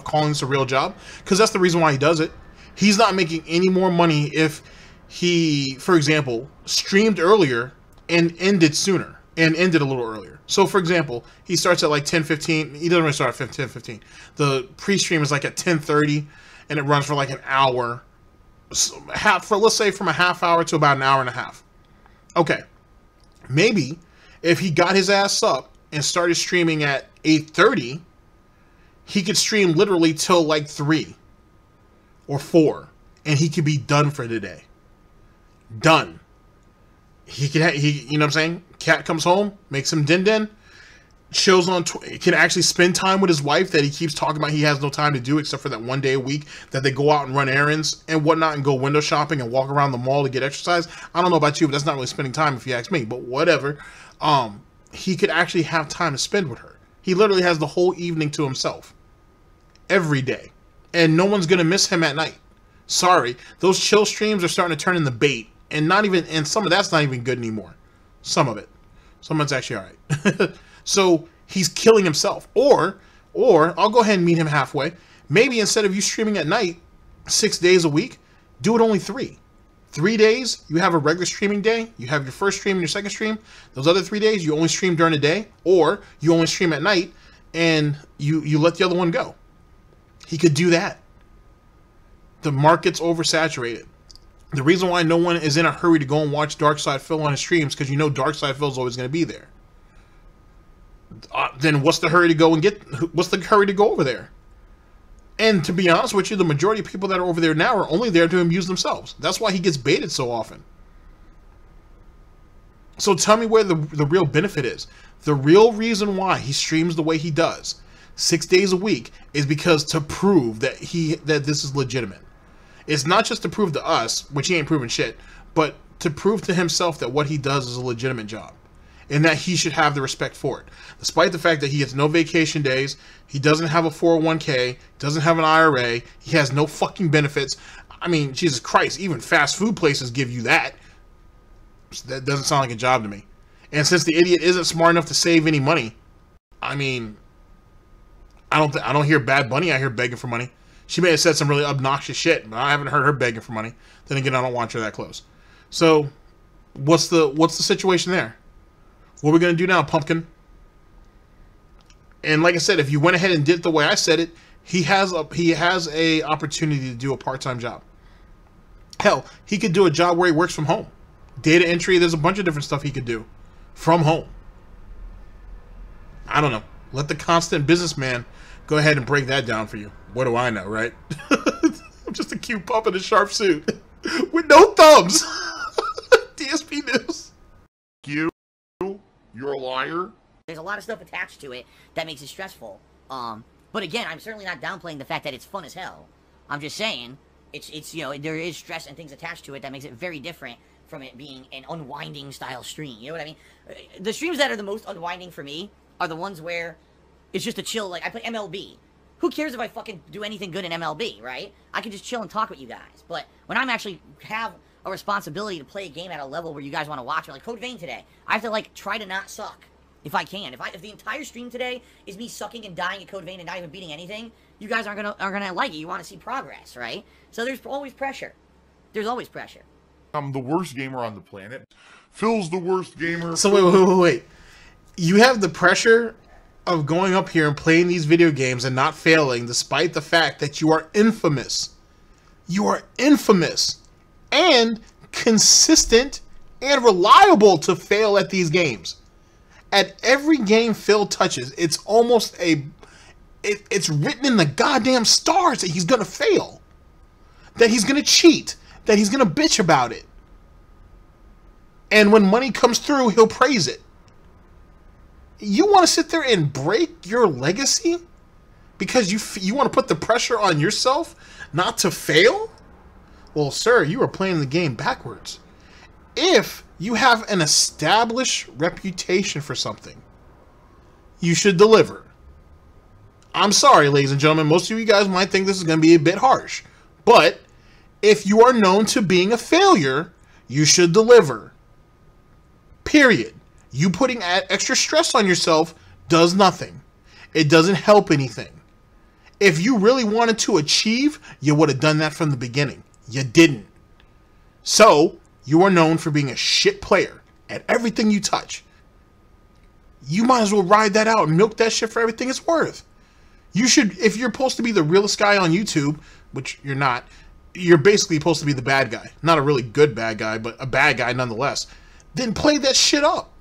calling this a real job? Because that's the reason why he does it. He's not making any more money if he, for example, streamed earlier and ended sooner and ended a little earlier. So, for example, he starts at like 10:15. He doesn't really start at 10:15. The pre-stream is like at 10:30, and it runs for like an hour. So let's say from a half hour to about an hour and a half. Okay, maybe if he got his ass up and started streaming at 8:30, he could stream literally till like 3 or 4, and he could be done for the day. Done. You know what I'm saying? Cat comes home, makes him din-din, shows on can actually spend time with his wife that he keeps talking about he has no time to do except for that one day a week that they go out and run errands and whatnot and go window shopping and walk around the mall to get exercise. I don't know about you, but that's not really spending time if you ask me, but whatever. He could actually have time to spend with her. He literally has the whole evening to himself every day, and no one's gonna miss him at night. Sorry, those chill streams are starting to turn into bait, and some of that's not even good anymore. Some of it's actually all right. So he's killing himself. Or I'll go ahead and meet him halfway. Maybe instead of you streaming at night 6 days a week, do it only 3. 3 days, you have a regular streaming day. You have your first stream and your second stream. Those other 3 days, you only stream during the day, or you only stream at night, and you let the other one go. He could do that. The market's oversaturated. The reason why no one is in a hurry to go and watch Darkside Phil on his streams, because you know Darkside Phil's always going to be there. Then what's the hurry to go over there? And to be honest with you, the majority of people that are over there now are only there to amuse themselves. That's why he gets baited so often. So tell me where the real benefit is. The real reason why he streams the way he does 6 days a week is because to prove that this is legitimate. It's not just to prove to us, which he ain't proving shit, but to prove to himself that what he does is a legitimate job. And that he should have the respect for it. Despite the fact that he gets no vacation days, he doesn't have a 401k, doesn't have an IRA, he has no fucking benefits. I mean, Jesus Christ, even fast food places give you that. That doesn't sound like a job to me. And since the idiot isn't smart enough to save any money, I mean, I don't hear Bad Bunny out here begging for money. She may have said some really obnoxious shit, but I haven't heard her begging for money. Then again, I don't watch her that close. So, what's the situation there? What are we going to do now, pumpkin? And like I said, if you went ahead and did it the way I said it, he has a opportunity to do a part-time job. Hell, he could do a job where he works from home. Data entry, there's a bunch of different stuff he could do from home. I don't know. Let the constant businessman go ahead and break that down for you. What do I know, right? I'm just a cute pup in a sharp suit with no thumbs. DSP News. You're a liar. There's a lot of stuff attached to it that makes it stressful. But again, I'm certainly not downplaying the fact that it's fun as hell. I'm just saying, it's you know, there is stress and things attached to it that makes it very different from it being an unwinding style stream. You know what I mean? The streams that are the most unwinding for me are the ones where it's just a chill, like I play MLB. Who cares if I fucking do anything good in MLB, right? I can just chill and talk with you guys. But when I'm actually have a responsibility to play a game at a level where you guys want to watch it, like Code Vein today, I have to like try to not suck if I can. If the entire stream today is me sucking and dying at Code Vein and not even beating anything, you guys aren't gonna like it. You want to see progress, right? So there's always pressure. There's always pressure. I'm the worst gamer on the planet. Phil's the worst gamer. So wait. You have the pressure of going up here and playing these video games and not failing, despite the fact that you are infamous. You are infamous and consistent and reliable to fail at these games. At every game Phil touches, it's almost it's written in the goddamn stars that he's gonna fail, that he's gonna cheat, that he's gonna bitch about it. And when money comes through, he'll praise it. You want to sit there and break your legacy because you want to put the pressure on yourself not to fail? Well, sir, you are playing the game backwards. If you have an established reputation for something, you should deliver. I'm sorry, ladies and gentlemen, most of you guys might think this is going to be a bit harsh, but if you are known to being a failure, you should deliver. Period. You putting extra stress on yourself does nothing. It doesn't help anything. If you really wanted to achieve, you would have done that from the beginning. You didn't. So, you are known for being a shit player at everything you touch. You might as well ride that out and milk that shit for everything it's worth. You should, if you're supposed to be the realest guy on YouTube, which you're not, you're basically supposed to be the bad guy. Not a really good bad guy, but a bad guy nonetheless. Then play that shit up.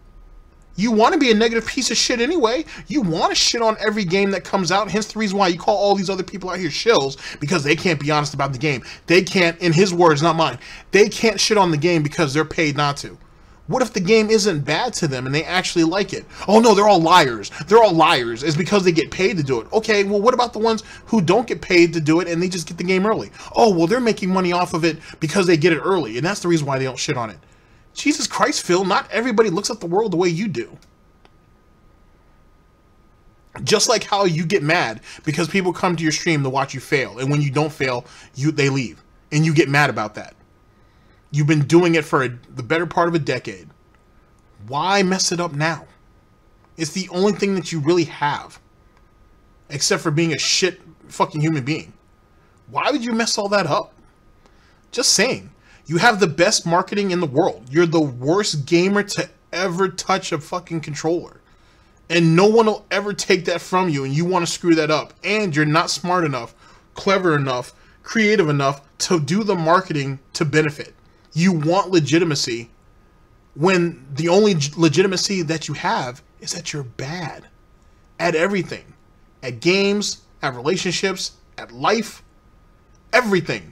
You want to be a negative piece of shit anyway. You want to shit on every game that comes out. Hence the reason why you call all these other people out here shills, because they can't be honest about the game. They can't, in his words, not mine, they can't shit on the game because they're paid not to. What if the game isn't bad to them and they actually like it? Oh no, they're all liars. They're all liars. It's because they get paid to do it. Okay, well, what about the ones who don't get paid to do it and they just get the game early? Oh, well, they're making money off of it because they get it early, and that's the reason why they don't shit on it. Jesus Christ, Phil, not everybody looks at the world the way you do. Just like how you get mad because people come to your stream to watch you fail, and when you don't fail, they leave, and you get mad about that. You've been doing it for the better part of a decade. Why mess it up now? It's the only thing that you really have. Except for being a shit fucking human being. Why would you mess all that up? Just saying. You have the best marketing in the world. You're the worst gamer to ever touch a fucking controller. And no one will ever take that from you, and you want to screw that up. And you're not smart enough, clever enough, creative enough to do the marketing to benefit. You want legitimacy when the only legitimacy that you have is that you're bad at everything. At games, at relationships, at life, everything.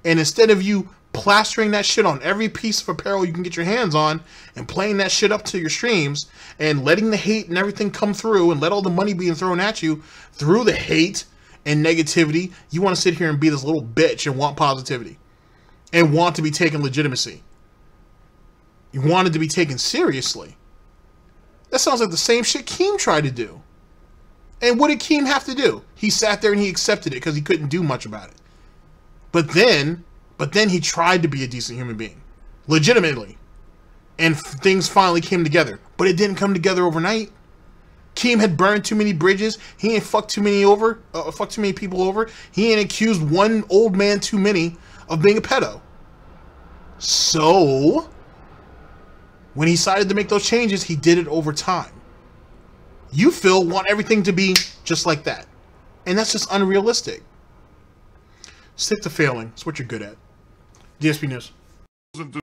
And instead of you plastering that shit on every piece of apparel you can get your hands on and playing that shit up to your streams and letting the hate and everything come through and let all the money being thrown at you through the hate and negativity, you want to sit here and be this little bitch and want positivity. And want to be taken legitimacy. You wanted to be taken seriously. That sounds like the same shit Keem tried to do. And what did Keem have to do? He sat there and he accepted it because he couldn't do much about it. But then he tried to be a decent human being. Legitimately. And things finally came together. But it didn't come together overnight. Keem had burned too many bridges. He ain't fucked too many people over. He ain't accused one old man too many of being a pedo. So, when he decided to make those changes, he did it over time. You, Phil, want everything to be just like that. And that's just unrealistic. Stick to failing. It's what you're good at. DSP News. Doesn't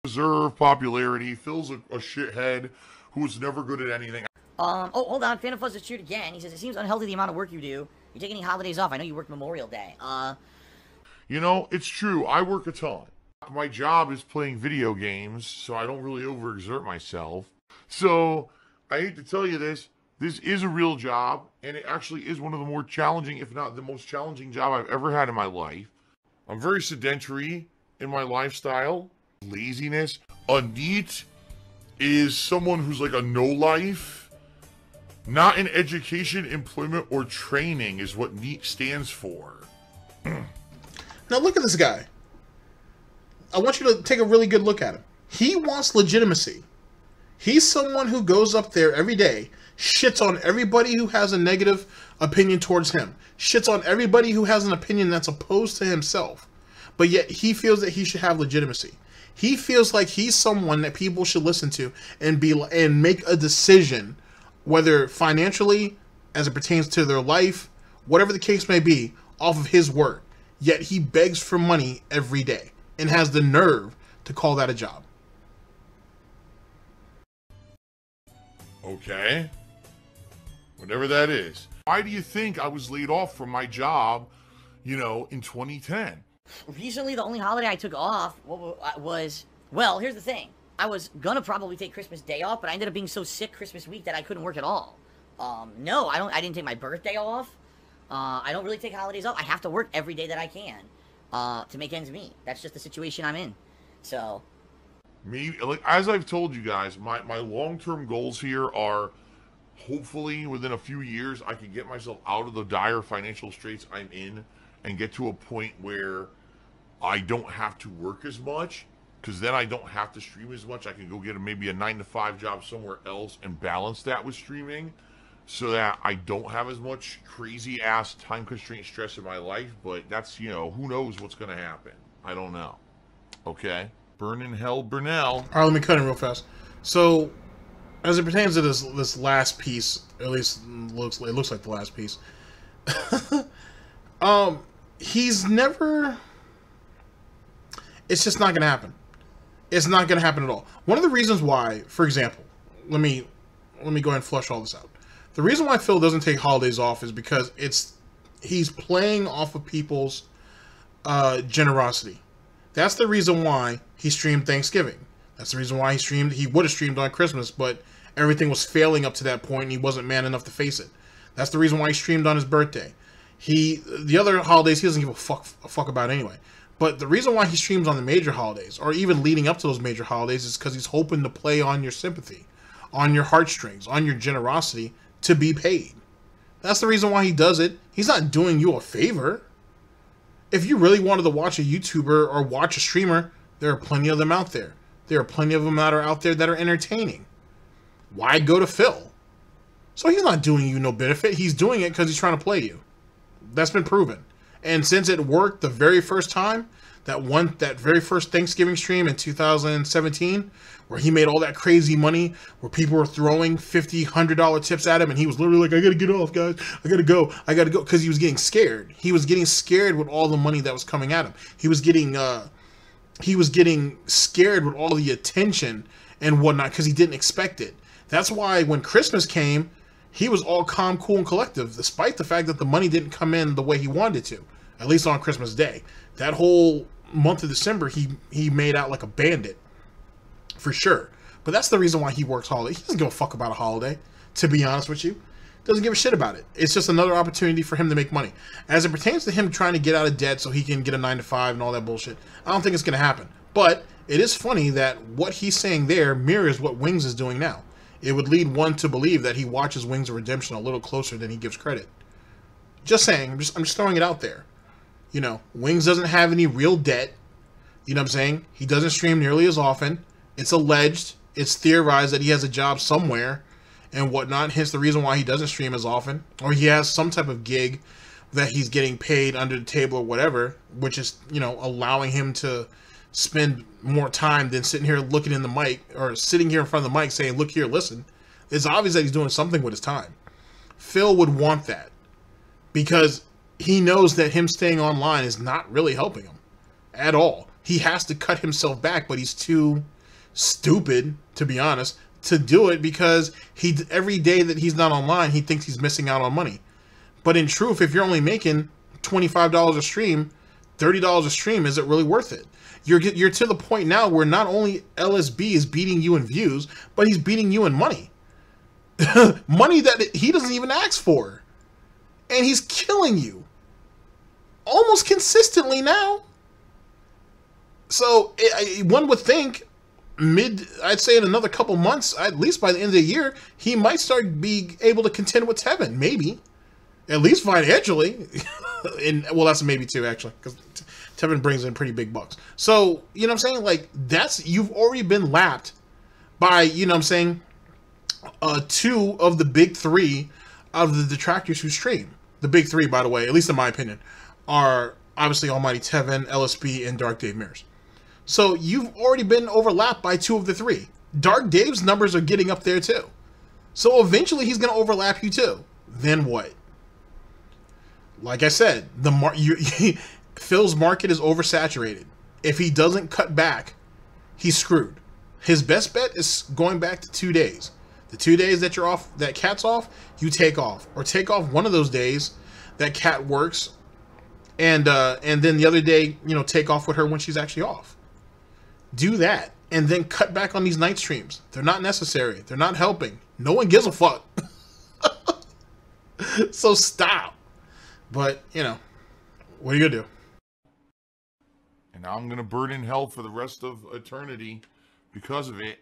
deserve popularity. Phil's a shithead who was never good at anything. Oh, hold on. Fanart is shoot again. He says, it seems unhealthy the amount of work you do. You take any holidays off? I know you work Memorial Day. You know, it's true. I work a ton. My job is playing video games, so I don't really overexert myself. So, I hate to tell you this is a real job, and it actually is one of the more challenging, if not the most challenging job I've ever had in my life. I'm very sedentary in my lifestyle. Laziness. A NEET is someone who's like a no-life. Not in education, employment, or training is what NEET stands for. Now look at this guy. I want you to take a really good look at him. He wants legitimacy. He's someone who goes up there every day, shits on everybody who has a negative opinion towards him, shits on everybody who has an opinion that's opposed to himself, but yet he feels that he should have legitimacy. He feels like he's someone that people should listen to and make a decision, whether financially, as it pertains to their life, whatever the case may be, off of his word. Yet he begs for money every day and has the nerve to call that a job. Okay. Whatever that is. Why do you think I was laid off from my job, you know, in 2010? Recently, the only holiday I took off was, well, here's the thing. I was gonna probably take Christmas Day off, but I ended up being so sick Christmas week that I couldn't work at all. No, I didn't take my birthday off. I don't really take holidays off. I have to work every day that I can to make ends meet. That's just the situation I'm in. So, Me, like, as I've told you guys, my long-term goals here are hopefully within a few years I can get myself out of the dire financial straits I'm in and get to a point where I don't have to work as much, because then I don't have to stream as much. I can go get maybe a 9-to-5 job somewhere else and balance that with streaming, so that I don't have as much crazy ass time constraint stress in my life. But that's, you know, who knows what's gonna happen. I don't know. Okay. Burn in hell, Burnell. All right, let me cut in real fast. So, as it pertains to this last piece, at least it looks like the last piece. He's never. It's just not gonna happen. It's not gonna happen at all. One of the reasons why, for example, let me go ahead and flush all this out. The reason why Phil doesn't take holidays off is because he's playing off of people's generosity. That's the reason why he streamed Thanksgiving. That's the reason why he streamed. He would have streamed on Christmas, but everything was failing up to that point, and he wasn't man enough to face it. That's the reason why he streamed on his birthday. The other holidays, he doesn't give a fuck about anyway. But the reason why he streams on the major holidays, or even leading up to those major holidays, is because he's hoping to play on your sympathy, on your heartstrings, on your generosity to be paid. That's the reason why he does it. He's not doing you a favor. If you really wanted to watch a YouTuber or watch a streamer, there are plenty of them out there. There are plenty of them that are out there that are entertaining. Why go to Phil? So he's not doing you no benefit. He's doing it because he's trying to play you. That's been proven. And since it worked the very first time, that very first Thanksgiving stream in 2017, where he made all that crazy money, where people were throwing $50, $100 tips at him, and he was literally like, I gotta get off, guys. I gotta go, because he was getting scared. He was getting scared with all the money that was coming at him. He was getting scared with all the attention and whatnot, because he didn't expect it. That's why when Christmas came, he was all calm, cool, and collective, despite the fact that the money didn't come in the way he wanted to, at least on Christmas Day. That whole month of December, he made out like a bandit, for sure. But that's the reason why he works holiday. He doesn't give a fuck about a holiday, to be honest with you. Doesn't give a shit about it. It's just another opportunity for him to make money. As it pertains to him trying to get out of debt so he can get a 9-to-5 and all that bullshit, I don't think it's going to happen. But it is funny that what he's saying there mirrors what Wings is doing now. It would lead one to believe that he watches Wings of Redemption a little closer than he gives credit. Just saying. I'm just throwing it out there. You know, Wings doesn't have any real debt. You know what I'm saying? He doesn't stream nearly as often. It's alleged. It's theorized that he has a job somewhere and whatnot. Hence the reason why he doesn't stream as often. Or he has some type of gig that he's getting paid under the table or whatever, which is, you know, allowing him to spend more time than sitting here looking in the mic, or sitting here in front of the mic saying, look here, listen. It's obvious that he's doing something with his time. Phil would want that, because he knows that him staying online is not really helping him at all. He has to cut himself back, but he's too stupid, to be honest, to do it, because every day that he's not online, he thinks he's missing out on money. But in truth, if you're only making $25 a stream, $30 a stream, is it really worth it? You're to the point now where not only LSB is beating you in views, but he's beating you in money. Money that he doesn't even ask for. And he's killing you. Almost consistently now. So one would think I'd say in another couple months, at least by the end of the year, he might start be able to contend with Tevin, maybe. At least financially. Well, that's a maybe too, actually, because Tevin brings in pretty big bucks. So, you know what I'm saying? Like, you've already been lapped by, you know what I'm saying, 2 of the big 3 of the detractors who stream. The big 3, by the way, at least in my opinion, are obviously Almighty Tevin, LSB, and Dark Dave Mears. So you've already been overlapped by 2 of the 3. Dark Dave's numbers are getting up there too. So eventually he's going to overlap you too. Then what? Like I said, Phil's market is oversaturated. If he doesn't cut back, he's screwed. His best bet is going back to 2 days. The 2 days that you're off, that Cat's off, you take off. Or take off one of those days that Cat works, and then the other day, you know, take off with her when she's actually off. Do that, and then cut back on these night streams. They're not necessary. They're not helping. No one gives a fuck. So stop. But, you know, what are you gonna do? And now I'm gonna burn in hell for the rest of eternity because of it.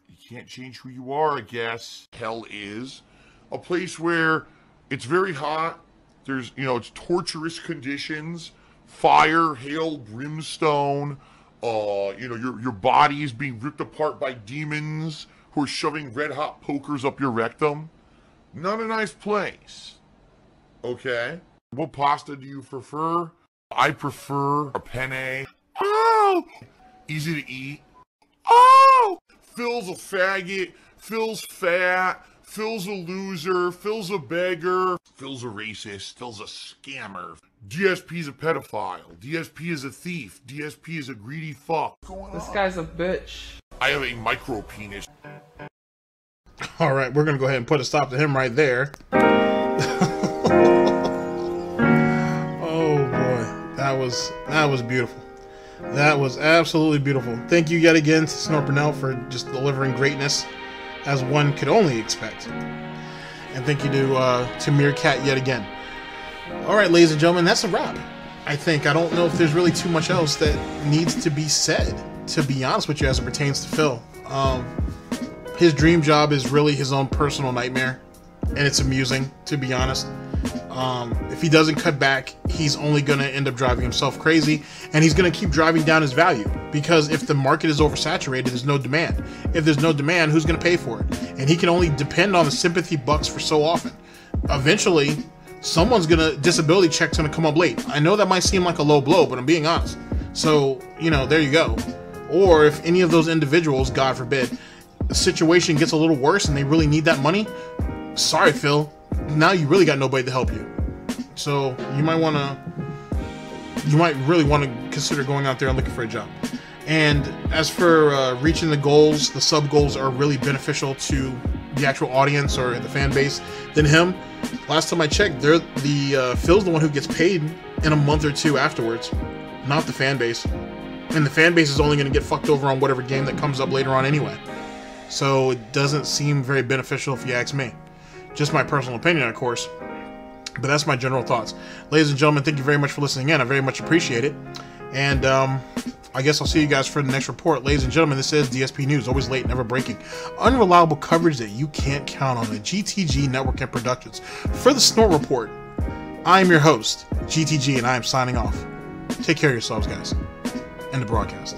You can't change who you are, I guess. Hell is a place where it's very hot. There's, you know, it's torturous conditions, fire, hail, brimstone. You know, your body is being ripped apart by demons who are shoving red hot pokers up your rectum. Not a nice place. Okay. What pasta do you prefer? I prefer a penne. Oh! Easy to eat. Oh! Phil's a faggot. Phil's fat. Phil's a loser. Phil's a beggar. Phil's a racist. Phil's a scammer. DSP's a pedophile. DSP is a thief. DSP is a greedy fuck. This guy's a bitch. I have a micro penis. All right, we're gonna go ahead and put a stop to him right there. Oh boy, that was beautiful. That was absolutely beautiful. Thank you yet again to Snort Burnell for just delivering greatness as one could only expect. And thank you to Meerkat yet again. Alright, ladies and gentlemen, that's a wrap. I think. I don't know if there's really too much else that needs to be said, to be honest with you, as it pertains to Phil. His dream job is really his own personal nightmare, and it's amusing, to be honest. If he doesn't cut back, he's only going to end up driving himself crazy, and he's going to keep driving down his value, because if the market is oversaturated, there's no demand. If there's no demand, who's going to pay for it? And he can only depend on the sympathy bucks for so often. Eventually, someone's gonna, disability check's gonna come up late. I know that might seem like a low blow, but I'm being honest. So, you know, there you go. Or if any of those individuals, God forbid, the situation gets a little worse and they really need that money, sorry, Phil, now you really got nobody to help you. So you might really want to consider going out there and looking for a job. And as for reaching the goals, the sub goals are really beneficial to the actual audience or the fan base than him. Last time I checked, Phil's the one who gets paid in a month or two afterwards, not the fan base. And the fan base is only going to get fucked over on whatever game that comes up later on anyway. So it doesn't seem very beneficial if you ask me. Just my personal opinion, of course. But that's my general thoughts. Ladies and gentlemen, thank you very much for listening in. I very much appreciate it. And I guess I'll see you guys for the next report. Ladies and gentlemen, this is DSP News, always late, never breaking. Unreliable coverage that you can't count on, the GTG Network and Productions. For the Snort Report, I am your host, GTG, and I am signing off. Take care of yourselves, guys. End the broadcast.